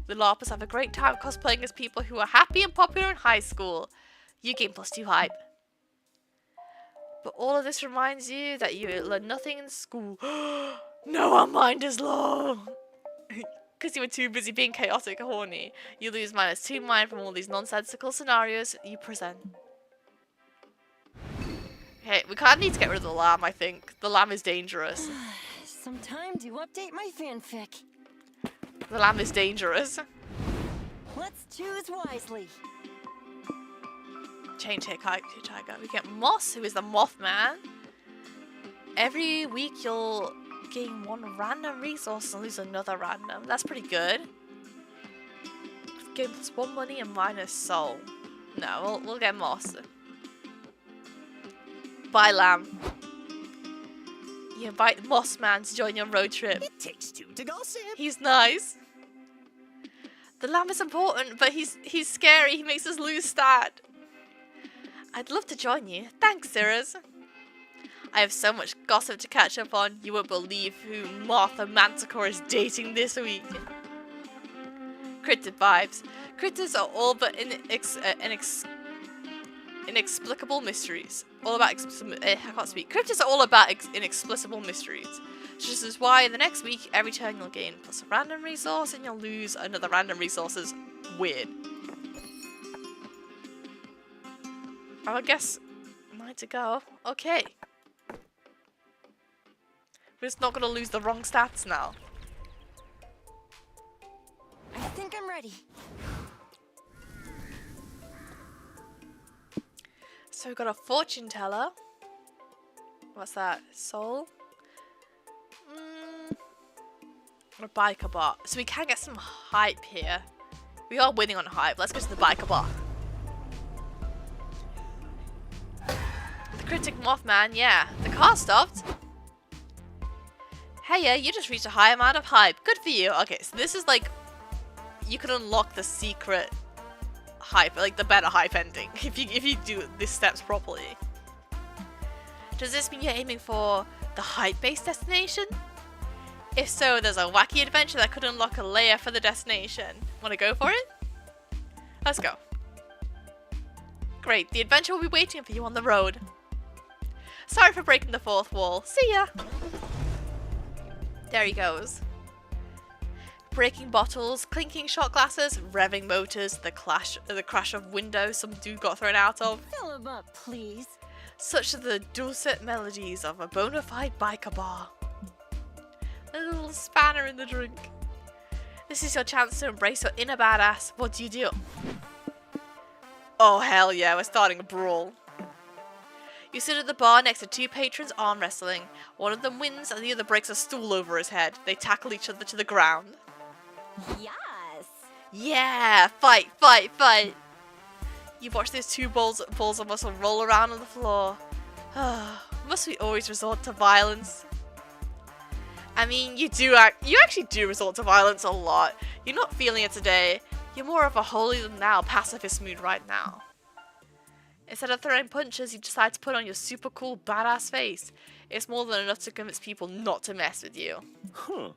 The LARPers have a great time cosplaying as people who are happy and popular in high school. You gain +2 hype. But all of this reminds you that you learn nothing in school. No, our mind is low. Because you were too busy being chaotic and horny. You lose -2 mind from all these nonsensical scenarios you present. Okay, we kind of need to get rid of the lamb, I think. The lamb is dangerous. some time to update my fanfic. The lamb is dangerous. Let's choose wisely. Change hitchhiker. We get Moss, who is the Mothman. Every week you'll gain one random resource and lose another random. That's pretty good. Gain +1 money and minus soul. No, we'll get Moss. Bye, lamb. You invite Mossman to join your road trip. It takes two to gossip. He's nice. The lamb is important, but he's scary. He makes us lose stat. I'd love to join you. Thanks, Cirrus. I have so much gossip to catch up on. You won't believe who Martha Manticore is dating this week. Cryptid vibes. Cryptids are all but inexplicable mysteries. All about I can't speak. Cryptids are all about inexplicable mysteries. So this is why the next week, every turn you'll gain plus a random resource and you'll lose another random resource. Is weird. I guess mine to go. Okay. We're just not gonna lose the wrong stats now. I think I'm ready. So we've got a fortune teller. What's that? Soul? A biker bot. So we can get some hype here. We are winning on hype. Let's go to the biker bot. The critic Mothman, yeah. The car stopped. Hey, yeah, you just reached a high amount of hype. Good for you. Okay, so this is like, you can unlock the secret hype, like the better hype ending, if you do these steps properly. Does this mean you're aiming for the hype-based destination? If so, there's a wacky adventure that could unlock a layer for the destination. Want to go for it? Let's go. Great, the adventure will be waiting for you on the road. Sorry for breaking the fourth wall. See ya! There he goes. Breaking bottles, clinking shot glasses, revving motors, the crash of windows some dude got thrown out of. Fill him up, please. Such are the dulcet melodies of a bona fide biker bar. A little spanner in the drink. This is your chance to embrace your inner badass. What do? Oh hell yeah, we're starting a brawl. You sit at the bar next to two patrons arm wrestling. One of them wins and the other breaks a stool over his head. They tackle each other to the ground. Yes. Yeah, fight, fight, fight. You watch those two balls of muscle roll around on the floor. Must we always resort to violence? I mean, you actually do resort to violence a lot. You're not feeling it today. You're more of a holier-than-thou pacifist mood right now. Instead of throwing punches, you decide to put on your super cool badass face. It's more than enough to convince people not to mess with you. Huh.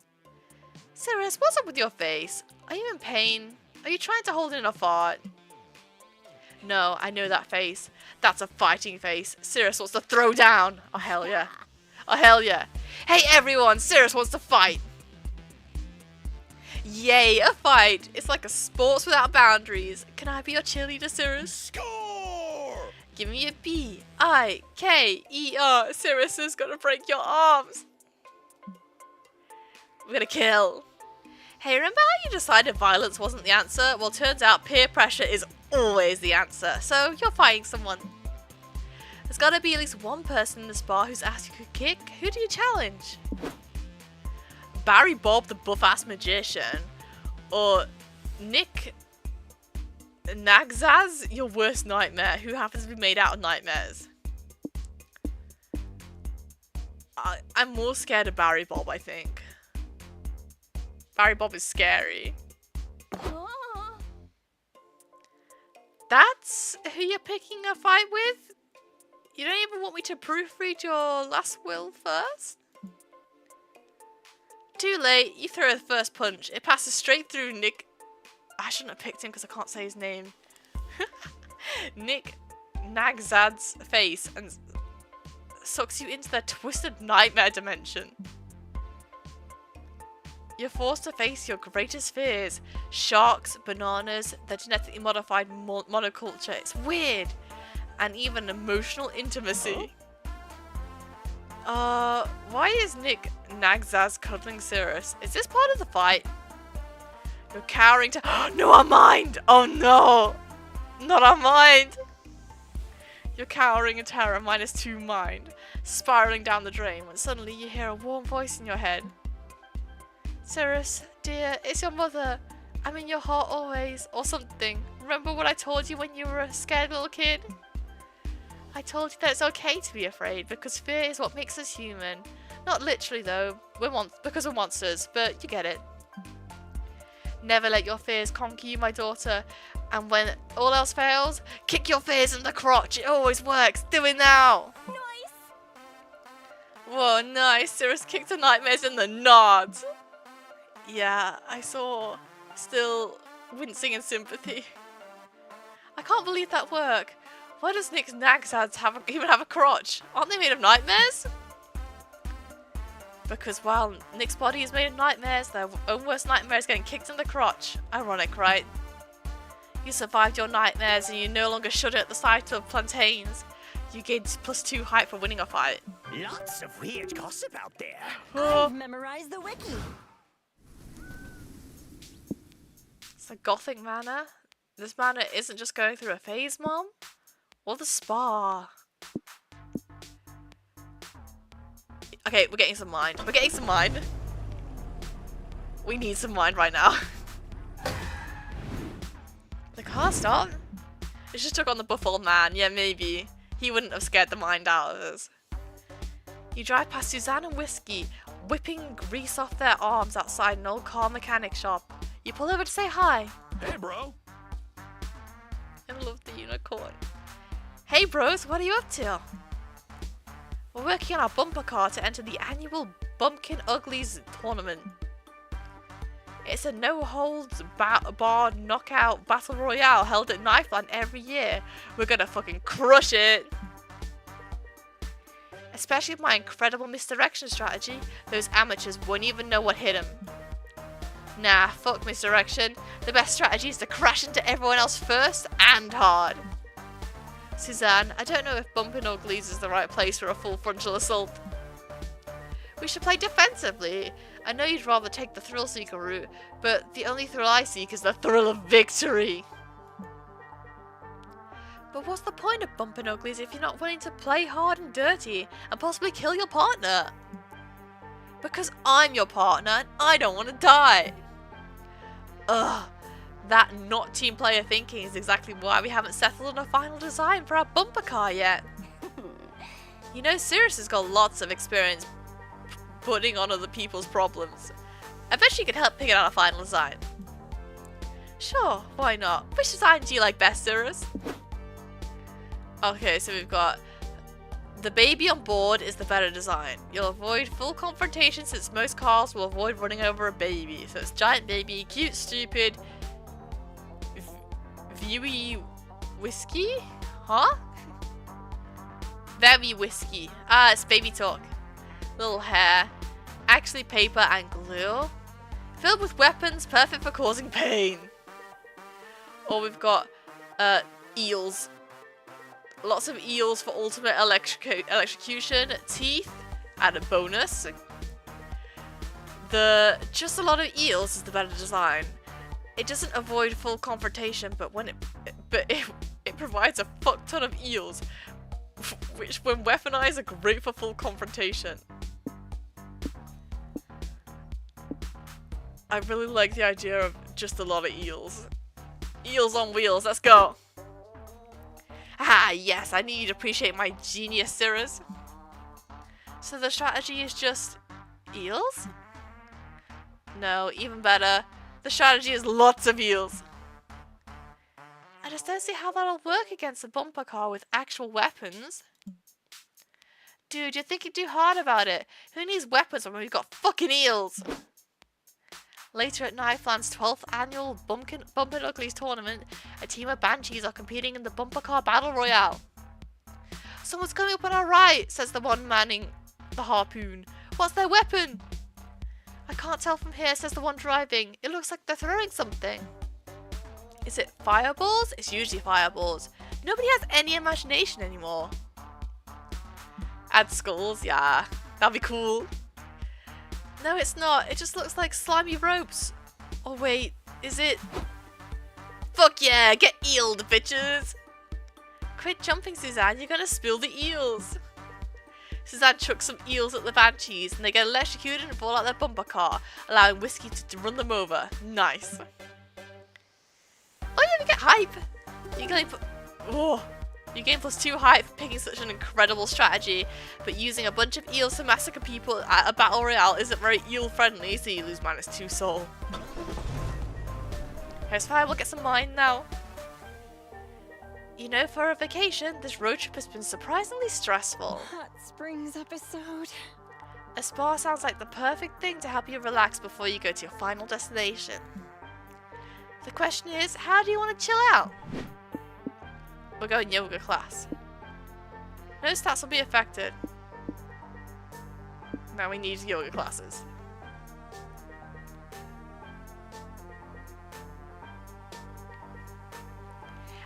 Cirrus, what's up with your face? Are you in pain? Are you trying to hold in a fart? No, I know that face. That's a fighting face. Cirrus wants to throw down. Oh hell yeah. Oh hell yeah. Hey everyone, Cirrus wants to fight. Yay, a fight. It's like a sports without boundaries. Can I be your cheerleader, Cirrus? Score! Give me a B-I-K-E-R. Cirrus is gonna break your arms. We're gonna kill. Hey, remember how you decided violence wasn't the answer? Well, turns out peer pressure is always the answer. So you're fighting someone. There's gotta be at least one person in this bar whose ass you could kick. Who do you challenge? Barry Bob, the buff-ass magician, or Nick Nagzaz, your worst nightmare, who happens to be made out of nightmares. I'm more scared of Barry Bob, I think. Barry Bob is scary. That's who you're picking a fight with? You don't even want me to proofread your last will first? Too late, you throw the first punch. It passes straight through Nick. I shouldn't have picked him because I can't say his name. Nick Nagzad's face and sucks you into their twisted nightmare dimension. You're forced to face your greatest fears. Sharks, bananas, the genetically modified monoculture. It's weird. And even emotional intimacy. Why is Nick Nagzaz cuddling Cirrus? Is this part of the fight? You're cowering to- No, our mind! Oh no! Not our mind! You're cowering in terror, -2 mind, spiraling down the drain when suddenly you hear a warm voice in your head. Cirrus, dear, it's your mother. I'm in your heart always, or something. Remember what I told you when you were a scared little kid? I told you that it's okay to be afraid, because fear is what makes us human. Not literally though, because we're monsters, but you get it. Never let your fears conquer you, my daughter. And when all else fails, kick your fears in the crotch. It always works. Do it now. Nice. Whoa, nice. Cirrus kicked her nightmares in the nods. Yeah, I saw. Still wincing in sympathy. I can't believe that worked. Why does Nick's Nagzads even have a crotch? Aren't they made of nightmares? Because while Nick's body is made of nightmares, their own worst nightmare is getting kicked in the crotch. Ironic, right? You survived your nightmares and you no longer shudder at the sight of plantains. You gained +2 height for winning a fight. Lots of weird gossip out there. Oh, I've memorized the wiki. it's a gothic manor. This manor isn't just going through a phase, Mom. Or the spa. Okay, we're getting some mind. We're getting some mind. We need some mind right now. The car stopped? It just took on the buff old man. Yeah, maybe. He wouldn't have scared the mind out of us. You drive past Suzanne and Whiskey, whipping grease off their arms outside an old car mechanic shop. You pull over to say hi. Hey, bro. I love the unicorn. Hey bros, what are you up to? We're working on our bumper car to enter the annual Bumpkin Uglies tournament. It's a no-holds-barred knockout battle royale held at Knifeland every year. We're gonna fucking crush it! Especially with my incredible misdirection strategy, those amateurs wouldn't even know what hit them. Nah, fuck misdirection. The best strategy is to crash into everyone else first and hard. Suzanne, I don't know if Bumpin' Uglies is the right place for a full frontal assault. We should play defensively. I know you'd rather take the thrill-seeker route, but the only thrill I seek is the thrill of victory. But what's the point of Bumpin' Uglies if you're not willing to play hard and dirty and possibly kill your partner? Because I'm your partner and I don't want to die. Ugh. That not team player thinking is exactly why we haven't settled on a final design for our bumper car yet. You know, Cirrus has got lots of experience putting on other people's problems. I bet she could help pick out a final design. Sure, why not? Which design do you like best, Cirrus? Okay, so we've got the baby on board is the better design. You'll avoid full confrontation since most cars will avoid running over a baby. So it's giant baby, cute, stupid, viewy whiskey? Huh? Very whiskey. Ah, it's baby talk. Little hair. Actually paper and glue. Filled with weapons, perfect for causing pain. Or we've got eels. Lots of eels for ultimate electrocution. Teeth, add a bonus. Just a lot of eels is the better design. It doesn't avoid full confrontation, but it provides a fuck ton of eels, which when weaponized are great for full confrontation. I really like the idea of just a lot of eels. Eels on wheels, let's go! Ah, yes, I knew you'd appreciate my genius, Cirrus. So the strategy is just eels? No, even better. The strategy is lots of eels. I just don't see how that'll work against a bumper car with actual weapons. Dude, you're thinking too hard about it. Who needs weapons when we've got fucking eels? Later at Knifeland's 12th annual Bumpin' Uglies tournament, a team of banshees are competing in the bumper car battle royale. Someone's coming up on our right, says the one manning the harpoon. What's their weapon? I can't tell from here, says the one driving. It looks like they're throwing something. Is it fireballs? It's usually fireballs. Nobody has any imagination anymore. Add skulls, yeah. That'd be cool. No, it's not. It just looks like slimy ropes. Oh, wait. Is it? Fuck yeah! Get eeled, bitches! Quit jumping, Suzanne. You're gonna spill the eels. Suzanne chucks some eels at the banshees and they get electrocuted and fall out their bumper car, allowing Whiskey to run them over. Nice. Oh yeah, we get hype. You can you gain +2 hype for picking such an incredible strategy, but using a bunch of eels to massacre people at a battle royale isn't very eel friendly, so you lose -2 soul. Here's fine, we'll get some mine now. You know, for a vacation, this road trip has been surprisingly stressful. Hot Springs episode. A spa sounds like the perfect thing to help you relax before you go to your final destination. The question is, how do you want to chill out? We're going yoga class. No stats will be affected. Now we need yoga classes.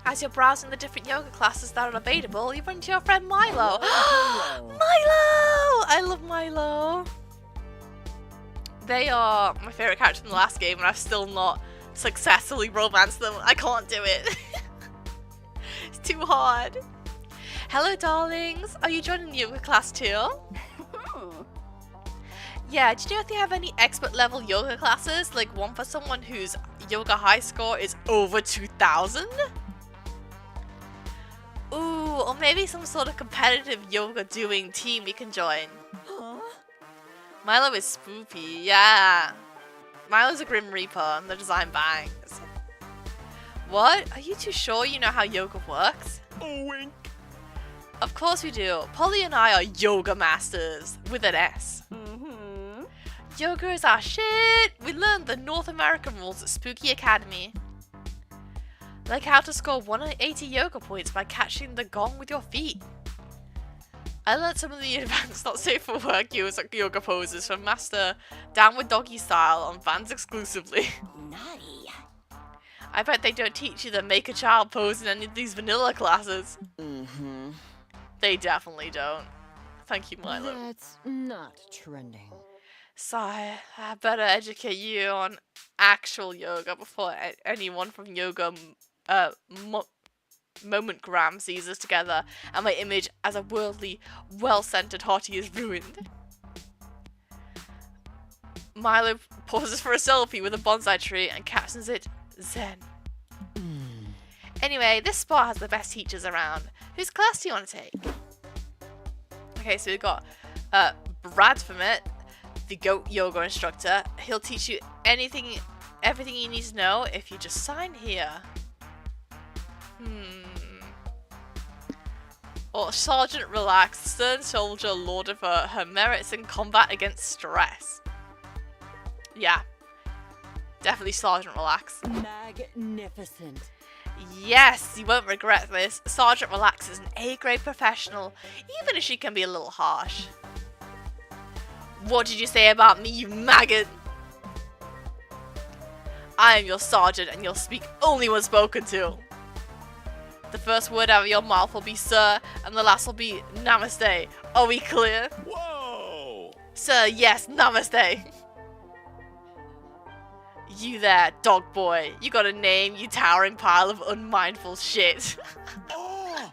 As you're browsing the different yoga classes that are available, you run into your friend Milo. Milo! I love Milo. They are my favourite character from the last game and I've still not successfully romanced them. I can't do it. It's too hard. Hello, darlings. Are you joining the yoga class too? Yeah, do you know if they have any expert level yoga classes? Like one for someone whose yoga high score is over 2000? Ooh, or maybe some sort of competitive yoga doing team we can join. Huh? Milo is spoopy, yeah. Milo's a Grim Reaper and the design bangs. What? Are you too sure you know how yoga works? Oh, wink. Of course we do. Polly and I are yoga masters with an S. Yoga is our shit. We learned the North American rules at Spooky Academy. Like how to score 180 yoga points by catching the gong with your feet. I learned some of the advanced not safe for work yoga poses from Master Downward Doggy Style on Vans exclusively. Naughty. I bet they don't teach you the make a child pose in any of these vanilla classes. They definitely don't. Thank you, Milo. That's not trending. Sigh, I better educate you on actual yoga before anyone from Yoga Momentgram sees us together and my image as a worldly, well-centered hottie is ruined. Milo pauses for a selfie with a bonsai tree and captions it Zen. Anyway, this spa has the best teachers around. Whose class do you want to take? Okay, so we've got Brad from it, the goat yoga instructor. He'll teach you everything you need to know if you just sign here. Or Sergeant Relax, stern soldier lauded for her merits in combat against stress. Yeah, definitely Sergeant Relax. Magnificent. Yes, you won't regret this. Sergeant Relax is an A-grade professional, even if she can be a little harsh. What did you say about me, you maggot? I am your sergeant and you'll speak only when spoken to. The first word out of your mouth will be sir, and the last will be namaste. Are we clear? Whoa! Sir, yes, namaste. You there, dog boy. You got a name, you towering pile of unmindful shit. Oh!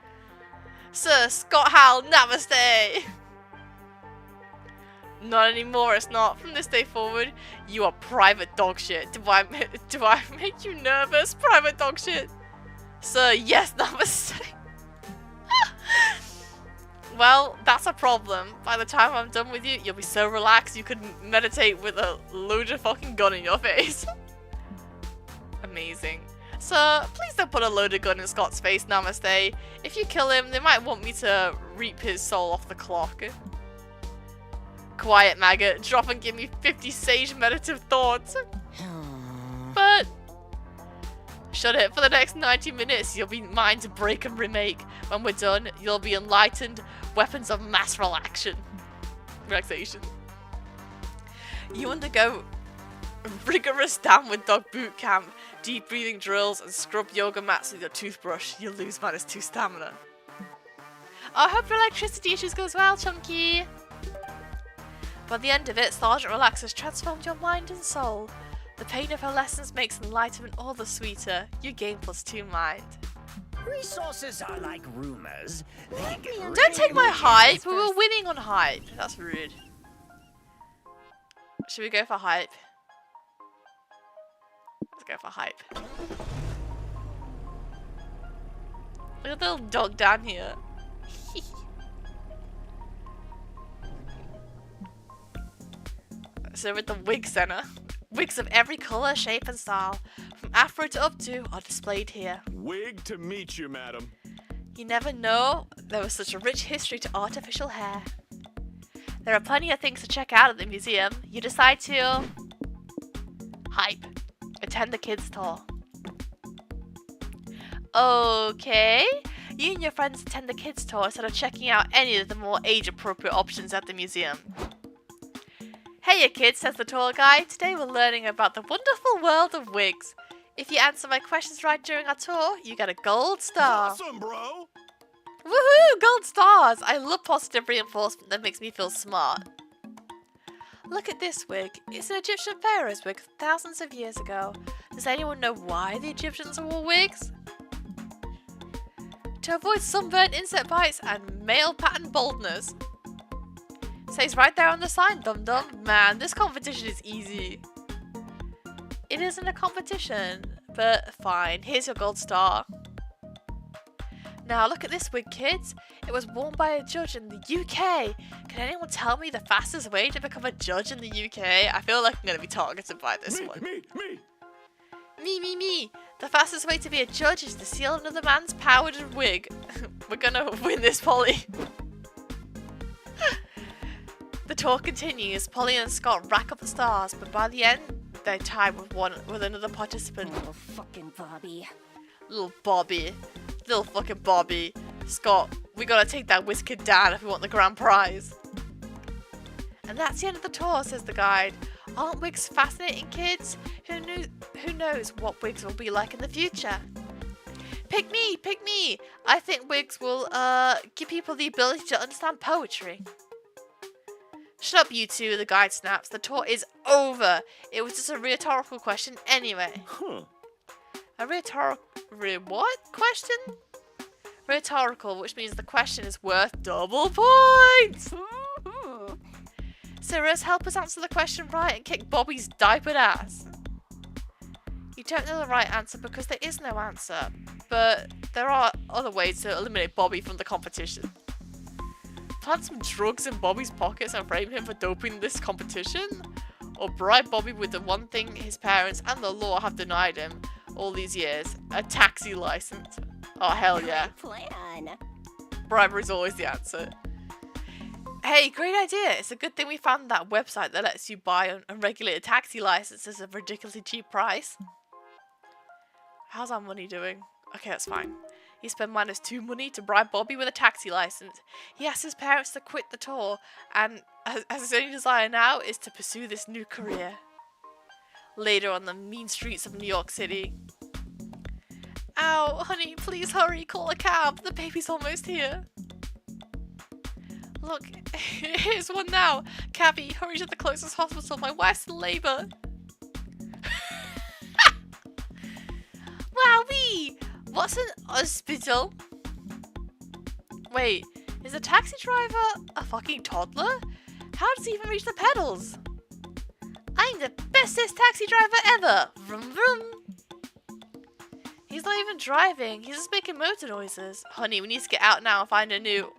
Sir Scott Howell, namaste. Not anymore, it's not. From this day forward, you are private dog shit. Do I make you nervous, private dog shit? Sir, yes, namaste. Well, that's a problem. By the time I'm done with you, you'll be so relaxed you could meditate with a loaded fucking gun in your face. Amazing. Sir, please don't put a loaded gun in Scott's face, namaste. If you kill him, they might want me to reap his soul off the clock. Quiet, maggot. Drop and give me 50 sage meditative thoughts. But shut it. For the next 90 minutes, you'll be mine to break and remake. When we're done, you'll be enlightened weapons of mass relaxation. You undergo rigorous downward dog boot camp, deep breathing drills, and scrub yoga mats with your toothbrush. You'll lose -2 stamina. I hope your electricity issues goes well, Chunky. By the end of it, Sergeant Relax has transformed your mind and soul. The pain of her lessons makes enlightenment all the sweeter. You gain +2 mind. Resources are like rumors. They can get Don't take my hype. We were winning on hype. That's rude. Should we go for hype? Let's go for hype. Look at the little dog down here. So with the wig center, wigs of every color, shape, and style, from afro to updo, are displayed here. Wig to meet you, madam. You never know there was such a rich history to artificial hair. There are plenty of things to check out at the museum. You decide to hype. Attend the kids' tour. Okay. You and your friends attend the kids' tour instead of checking out any of the more age-appropriate options at the museum. Hey you kids, says the tour guide. Today we're learning about the wonderful world of wigs. If you answer my questions right during our tour, you get a gold star. Awesome, bro. Woohoo! Gold stars! I love positive reinforcement that makes me feel smart. Look at this wig. It's an Egyptian pharaoh's wig thousands of years ago. Does anyone know why the Egyptians wore wigs? To avoid sunburn, insect bites, and male pattern baldness. Says right there on the sign, dum dum. Man, this competition is easy. It isn't a competition, but fine. Here's your gold star. Now look at this wig, kids. It was worn by a judge in the UK. Can anyone tell me the fastest way to become a judge in the UK? I feel like I'm going to be targeted by this one. Me. The fastest way to be a judge is to steal another man's powdered wig. We're going to win this, Polly. The tour continues. Polly and Scott rack up the stars, but by the end, they're tied with another participant. Oh, fucking Bobby. Little Bobby. Little fucking Bobby. Scott, we gotta take that whiz kid down if we want the grand prize. And that's the end of the tour, says the guide. Aren't wigs fascinating, kids? Who knows what wigs will be like in the future? Pick me! I think wigs will give people the ability to understand poetry. Shut up, you two, the guide snaps. The tour is over. It was just a rhetorical question anyway. Huh. A what question? Rhetorical, which means the question is worth double points. Cirrus, help us answer the question right and kick Bobby's diapered ass. You don't know the right answer because there is no answer, but there are other ways to eliminate Bobby from the competition. Plant some drugs in Bobby's pockets and frame him for doping this competition? Or bribe Bobby with the one thing his parents and the law have denied him all these years, a taxi license. Oh, hell yeah. Plan. Bribery's always the answer. Hey, great idea. It's a good thing we found that website that lets you buy an unregulated taxi license at a ridiculously cheap price. How's our money doing? Okay, that's fine. He spent -2 money to bribe Bobby with a taxi license. He asked his parents to quit the tour, and as his only desire now is to pursue this new career. Later on the mean streets of New York City. Ow, honey, please hurry, call a cab. The baby's almost here. Look, here's one now. Cabby, hurry to the closest hospital. My wife's in labor. Wowee! What's an hospital? Wait, is a taxi driver a fucking toddler? How does he even reach the pedals? I'm the bestest taxi driver ever! Vroom vroom! He's not even driving, he's just making motor noises. Honey, we need to get out now and find a new...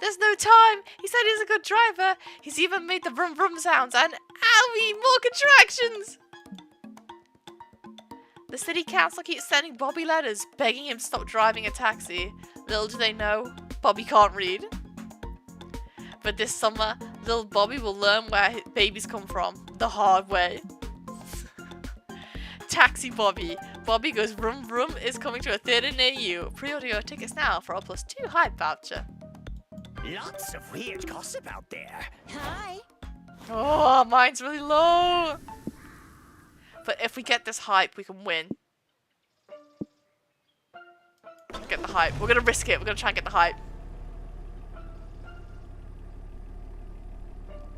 There's no time! He said he's a good driver! He's even made the vroom vroom sounds and... Owie! More contractions! The city council keeps sending Bobby letters, begging him to stop driving a taxi. Little do they know, Bobby can't read. But this summer, little Bobby will learn where his babies come from, the hard way. Taxi Bobby. Bobby Goes Vroom Vroom is coming to a theatre near you. Pre-order your tickets now for a +2 hype voucher. Lots of weird gossip out there. Hi. Oh, mine's really low. But if we get this hype, we can win. Get the hype. We're gonna risk it. We're gonna try and get the hype.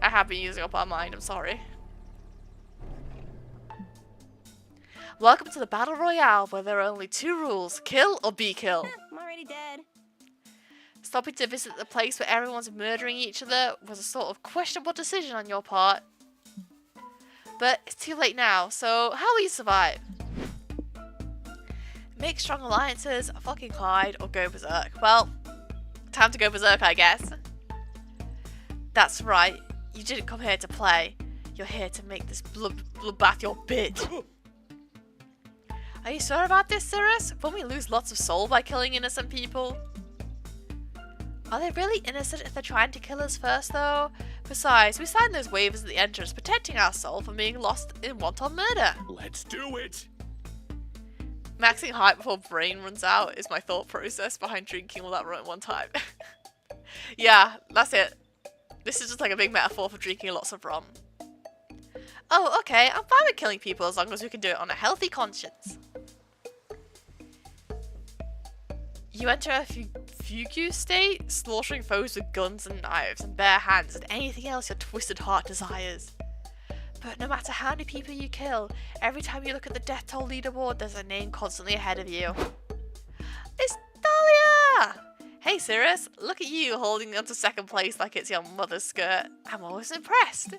I have been using up our mind, I'm sorry. Welcome to the Battle Royale, where there are only 2 rules, kill or be killed. I'm already dead. Stopping to visit the place where everyone's murdering each other was a sort of questionable decision on your part. But it's too late now, so how will you survive? Make strong alliances, fucking hide, or go berserk. Well, time to go berserk, I guess. That's right, you didn't come here to play. You're here to make this bloodbath your bitch. Are you sure about this, Cirrus? Won't we lose lots of soul by killing innocent people? Are they really innocent if they're trying to kill us first, though? Besides, we signed those waivers at the entrance protecting our soul from being lost in wanton murder. Let's do it! Maxing height before brain runs out is my thought process behind drinking all that rum at one time. Yeah, that's it. This is just like a big metaphor for drinking lots of rum. Oh, okay, I'm fine with killing people as long as we can do it on a healthy conscience. You enter a fugue state, slaughtering foes with guns and knives and bare hands and anything else your twisted heart desires. But no matter how many people you kill, every time you look at the death toll leaderboard, there's a name constantly ahead of you. It's Dahlia! Hey Cirrus, look at you holding onto second place like it's your mother's skirt. I'm always impressed.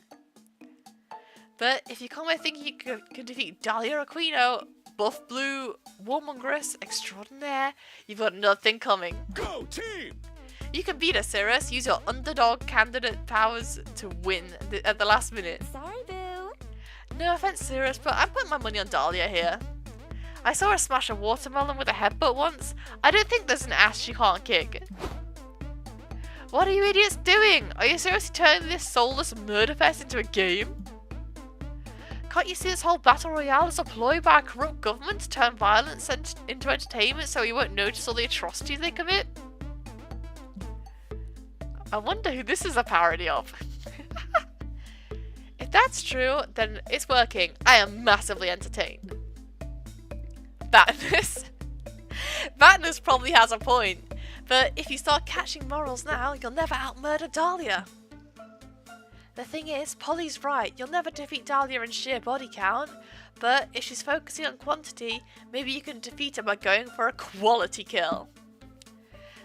But if you come here thinking you can defeat Dahlia Aquino, buff blue, warmongerous extraordinaire, you've got nothing coming. Go team! You can beat us, Cirrus. Use your underdog candidate powers to win at the last minute. Sorry, boo. No offense, Cirrus, but I'm putting my money on Dahlia here. I saw her smash a watermelon with a headbutt once. I don't think there's an ass she can't kick. What are you idiots doing? Are you seriously turning this soulless murder fest into a game? Can't you see this whole battle royale is a ploy by a corrupt government to turn violence into entertainment so you won't notice all the atrocities they commit? I wonder who this is a parody of. If that's true, then it's working. I am massively entertained. Batnus. Batnus probably has a point, but if you start catching morals now, you'll never out-murder Dahlia. The thing is, Polly's right, you'll never defeat Dahlia in sheer body count, but if she's focusing on quantity, maybe you can defeat her by going for a quality kill.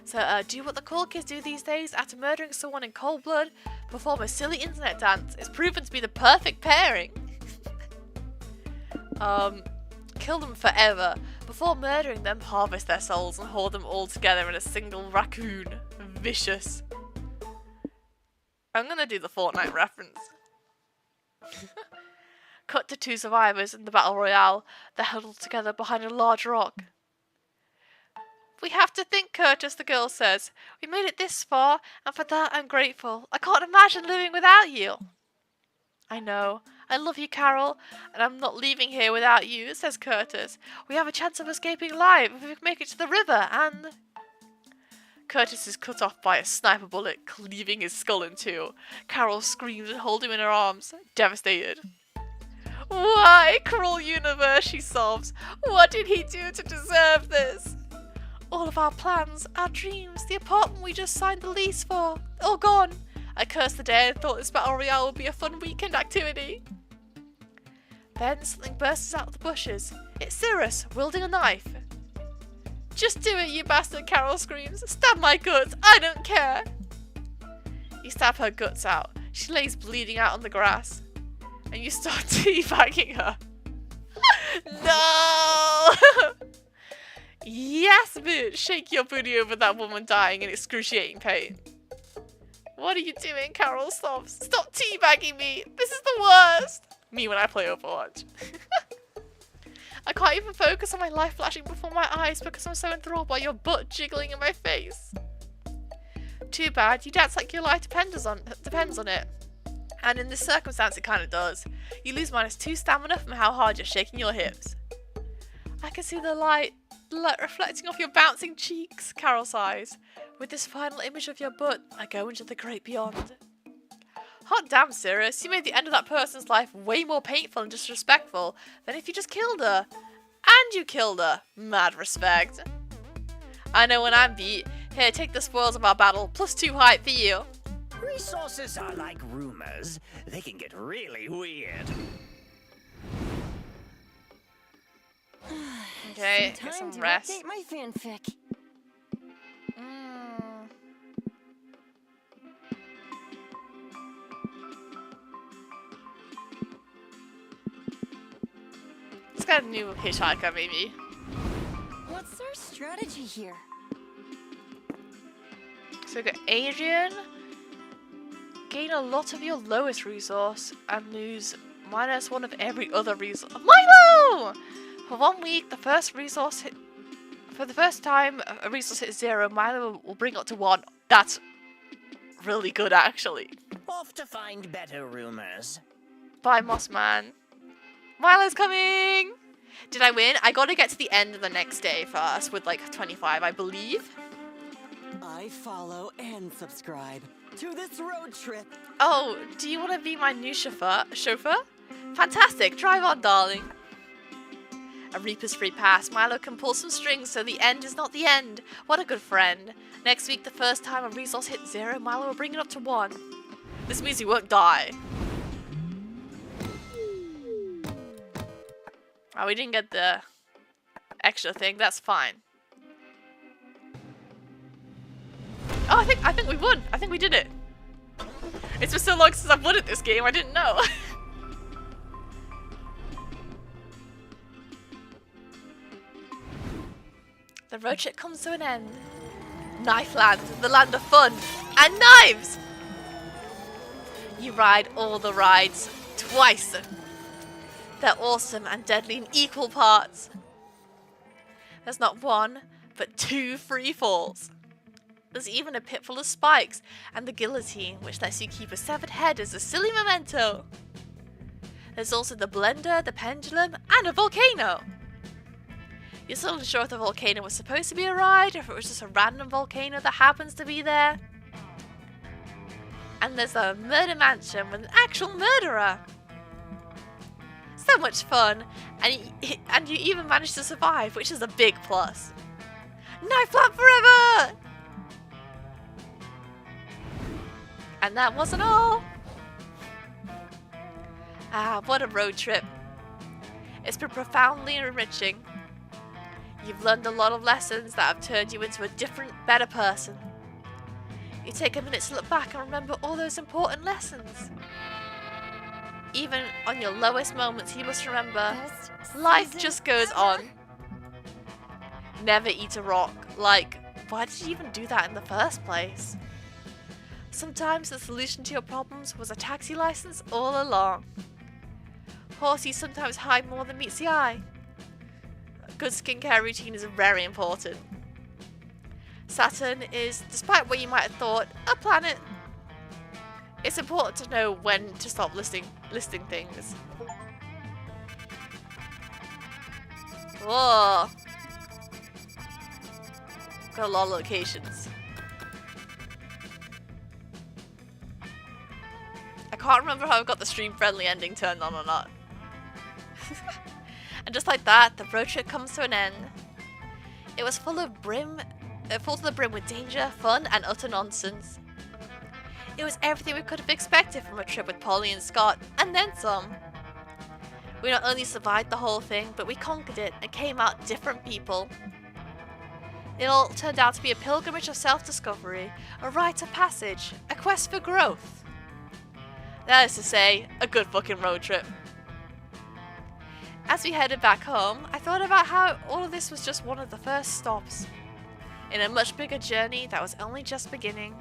So do what the cool kids do these days after murdering someone in cold blood, perform a silly internet dance. It's proven to be the perfect pairing. Kill them forever. Before murdering them, harvest their souls and hoard them all together in a single raccoon. Vicious. I'm gonna do the Fortnite reference. Cut to 2 survivors in the battle royale. They're huddled together behind a large rock. We have to think, Curtis, the girl says. We made it this far, and for that I'm grateful. I can't imagine living without you. I know. I love you, Carol, and I'm not leaving here without you, says Curtis. We have a chance of escaping alive if we can make it to the river, and... Curtis is cut off by a sniper bullet, cleaving his skull in 2. Carol screams and holds him in her arms, devastated. Why, cruel universe, she sobs. What did he do to deserve this? All of our plans, our dreams, the apartment we just signed the lease for, all gone. I cursed the day and thought this battle royale would be a fun weekend activity. Then something bursts out of the bushes. It's Cirrus, wielding a knife. Just do it, you bastard, Carol screams. Stab my guts, I don't care. You stab her guts out. She lays bleeding out on the grass. And you start teabagging her. No! Yes, bitch! Shake your booty over that woman dying in excruciating pain. What are you doing, Carol sobs? Stop teabagging me! This is the worst! Me when I play Overwatch. I can't even focus on my life flashing before my eyes because I'm so enthralled by your butt jiggling in my face. Too bad, you dance like your life depends on it. And in this circumstance it kinda does. You lose -2 stamina from how hard you're shaking your hips. I can see the light reflecting off your bouncing cheeks, Carol sighs. With this final image of your butt, I go into the great beyond. Hot damn, Cirrus, you made the end of that person's life way more painful and disrespectful than if you just killed her. And you killed her. Mad respect. I know when I'm beat. Here, take the spoils of our battle, +2 hype for you. Resources are like rumors. They can get really weird. Okay, Some get time some to rest. update my fanfic. Let's get a new hitchhiker, maybe. What's their strategy here? So we got Adrian. Gain a lot of your lowest resource and lose -1 of every other resource. Milo! For 1 week, the first resource hit. For the first time a resource hits 0, Milo will bring up to 1. That's really good, actually. Off to find better rumors. Bye, Mossman. Milo's coming! Did I win? I gotta get to the end of the next day first with like 25, I believe. I follow and subscribe to this road trip. Oh, do you want to be my new chauffeur? Fantastic, drive on, darling. A Reaper's free pass. Milo can pull some strings so the end is not the end. What a good friend. Next week, the first time a resource hits 0, Milo will bring it up to 1. This means he won't die. Oh, we didn't get the extra thing. That's fine. Oh, I think we won. I think we did it. It's been so long since I've won at this game. I didn't know. The road trip comes to an end. Knife Land, the land of fun and knives. You ride all the rides twice. They're awesome and deadly in equal parts. There's not 1, but 2 free falls. There's even a pit full of spikes and the guillotine, which lets you keep a severed head as a silly memento. There's also the blender, the pendulum, and a volcano. You're still unsure if the volcano was supposed to be a ride or if it was just a random volcano that happens to be there. And there's a murder mansion with an actual murderer. So much fun, and you even managed to survive, which is a big plus. Knife Land forever! And that wasn't all. Ah, what a road trip. It's been profoundly enriching. You've learned a lot of lessons that have turned you into a different, better person. You take a minute to look back and remember all those important lessons. Even on your lowest moments, you must remember, life just goes on. Never eat a rock. Like, why did you even do that in the first place? Sometimes the solution to your problems was a taxi license all along. Horses sometimes hide more than meets the eye. A good skincare routine is very important. Saturn is, despite what you might have thought, a planet. It's important to know when to stop listing things. Whoa. Got a lot of locations. I can't remember how I got the stream-friendly ending turned on or not. And just like that, the road trip comes to an end. It was full to the brim with danger, fun, and utter nonsense. It was everything we could have expected from a trip with Polly and Scott, and then some. We not only survived the whole thing, but we conquered it and came out different people. It all turned out to be a pilgrimage of self-discovery, a rite of passage, a quest for growth. That is to say, a good fucking road trip. As we headed back home, I thought about how all of this was just one of the first stops in a much bigger journey that was only just beginning.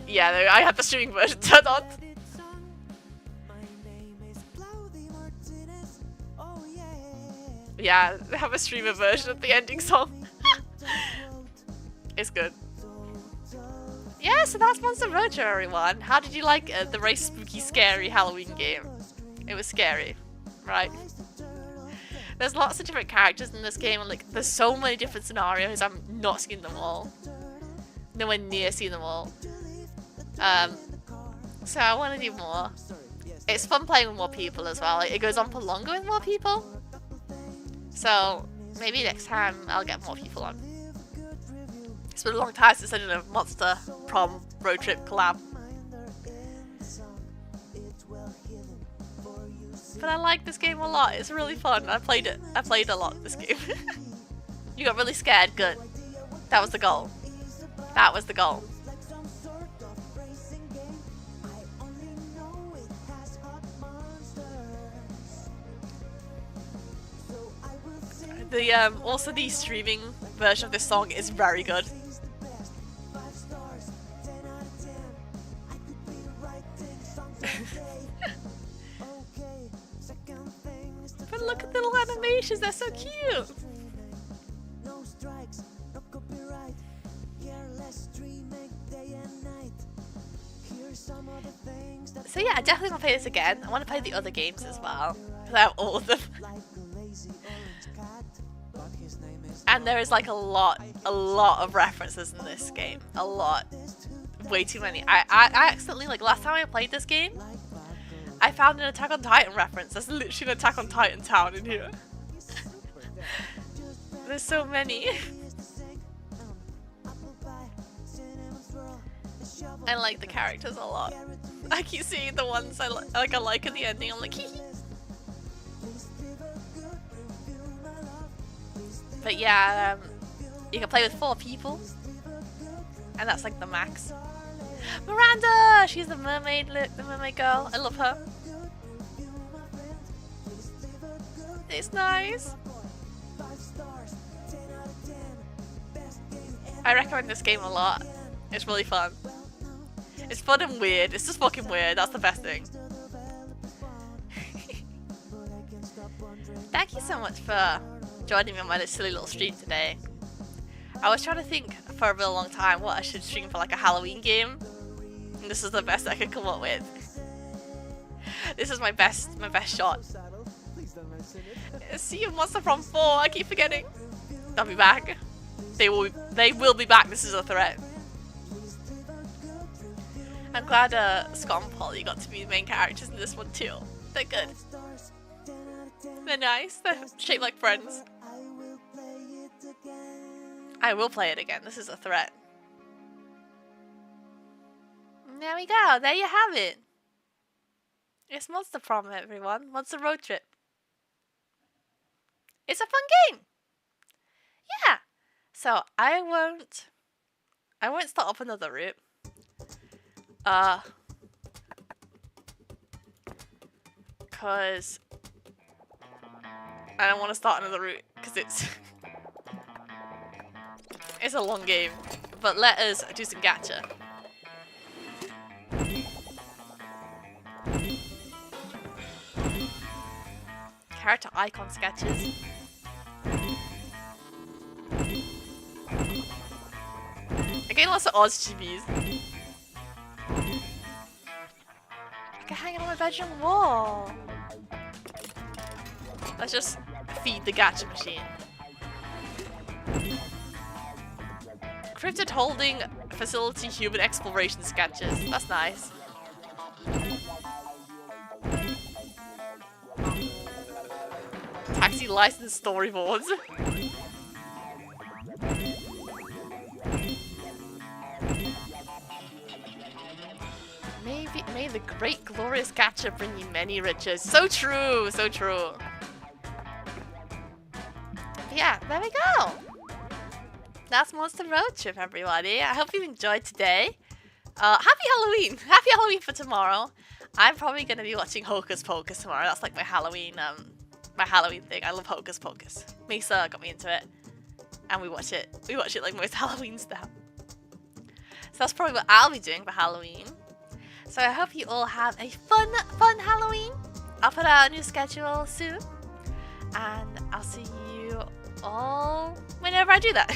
Yeah, I had the streaming version turned on. Yeah, they have a streamer version of the ending song. It's good. Yeah, so that's Monster Roadtrip, everyone. How did you like the very spooky, scary Halloween game? It was scary, right? There's lots of different characters in this game, and like, there's so many different scenarios. I'm not seeing them all. Nowhere near seeing them all. So I want to do more. It's fun playing with more people as well. Like, it goes on for longer with more people. So maybe next time I'll get more people on. It's been a long time since I did a Monster Prom Road Trip collab. But I like this game a lot. It's really fun. I played it. I played a lot this game. You got really scared. Good. That was the goal. That was the goal. The also the streaming version of this song is very good. But look at the little animations, they're so cute. So yeah, I definitely want to play this again. I want to play the other games as well, because I have all of them. And there is like a lot of references in this game. A lot. Way too many. I accidentally, like last time I played this game, I found an Attack on Titan reference. There's literally an Attack on Titan town in here. There's so many. I like the characters a lot. I keep seeing the ones I like at the ending. I'm like, hee hee. But yeah, you can play with 4 people, and that's like the max. Miranda! She's the mermaid, look, the mermaid girl. I love her. It's nice. I recommend this game a lot. It's really fun. It's fun and weird. It's just fucking weird. That's the best thing. Thank you so much for joining me on my silly little stream today. I was trying to think for a real long time what I should stream for like a Halloween game, and this is the best I could come up with. This is my best shot. See you, Monster Prom 4. I keep forgetting. They'll be back. They will be back. This is a threat. I'm glad Scott and Polly got to be the main characters in this one too. They're good. They're nice. They're shaped like friends. I will play it again. This is a threat. There we go. There you have it. It's Monster Prom, everyone. Monster Road Trip. It's a fun game. Yeah. So I won't start up another route. Cause I don't want to start another route because it's it's a long game. But let us do some gacha. Character icon sketches. Again, lots of OzChibis. I can hang it on my bedroom wall. Let's just feed the gacha machine. Cryptid holding facility human exploration sketches. That's nice. Taxi license storyboards. May the great glorious gacha bring you many riches. So true, so true. Yeah, there we go. That's Monster Road Trip, everybody. I hope you enjoyed today. Happy Halloween! Happy Halloween for tomorrow. I'm probably gonna be watching Hocus Pocus tomorrow. That's like my Halloween thing. I love Hocus Pocus. Misa got me into it, and we watch it. We watch it like most Halloween stuff. So that's probably what I'll be doing for Halloween. So I hope you all have a fun Halloween. I'll put out a new schedule soon, and I'll see you all whenever I do that.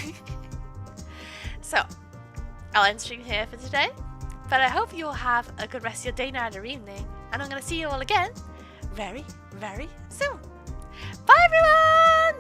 So I'll end stream here for today, but I hope you all have a good rest of your day, night, or evening, and I'm going to see you all again very, very soon. Bye, everyone!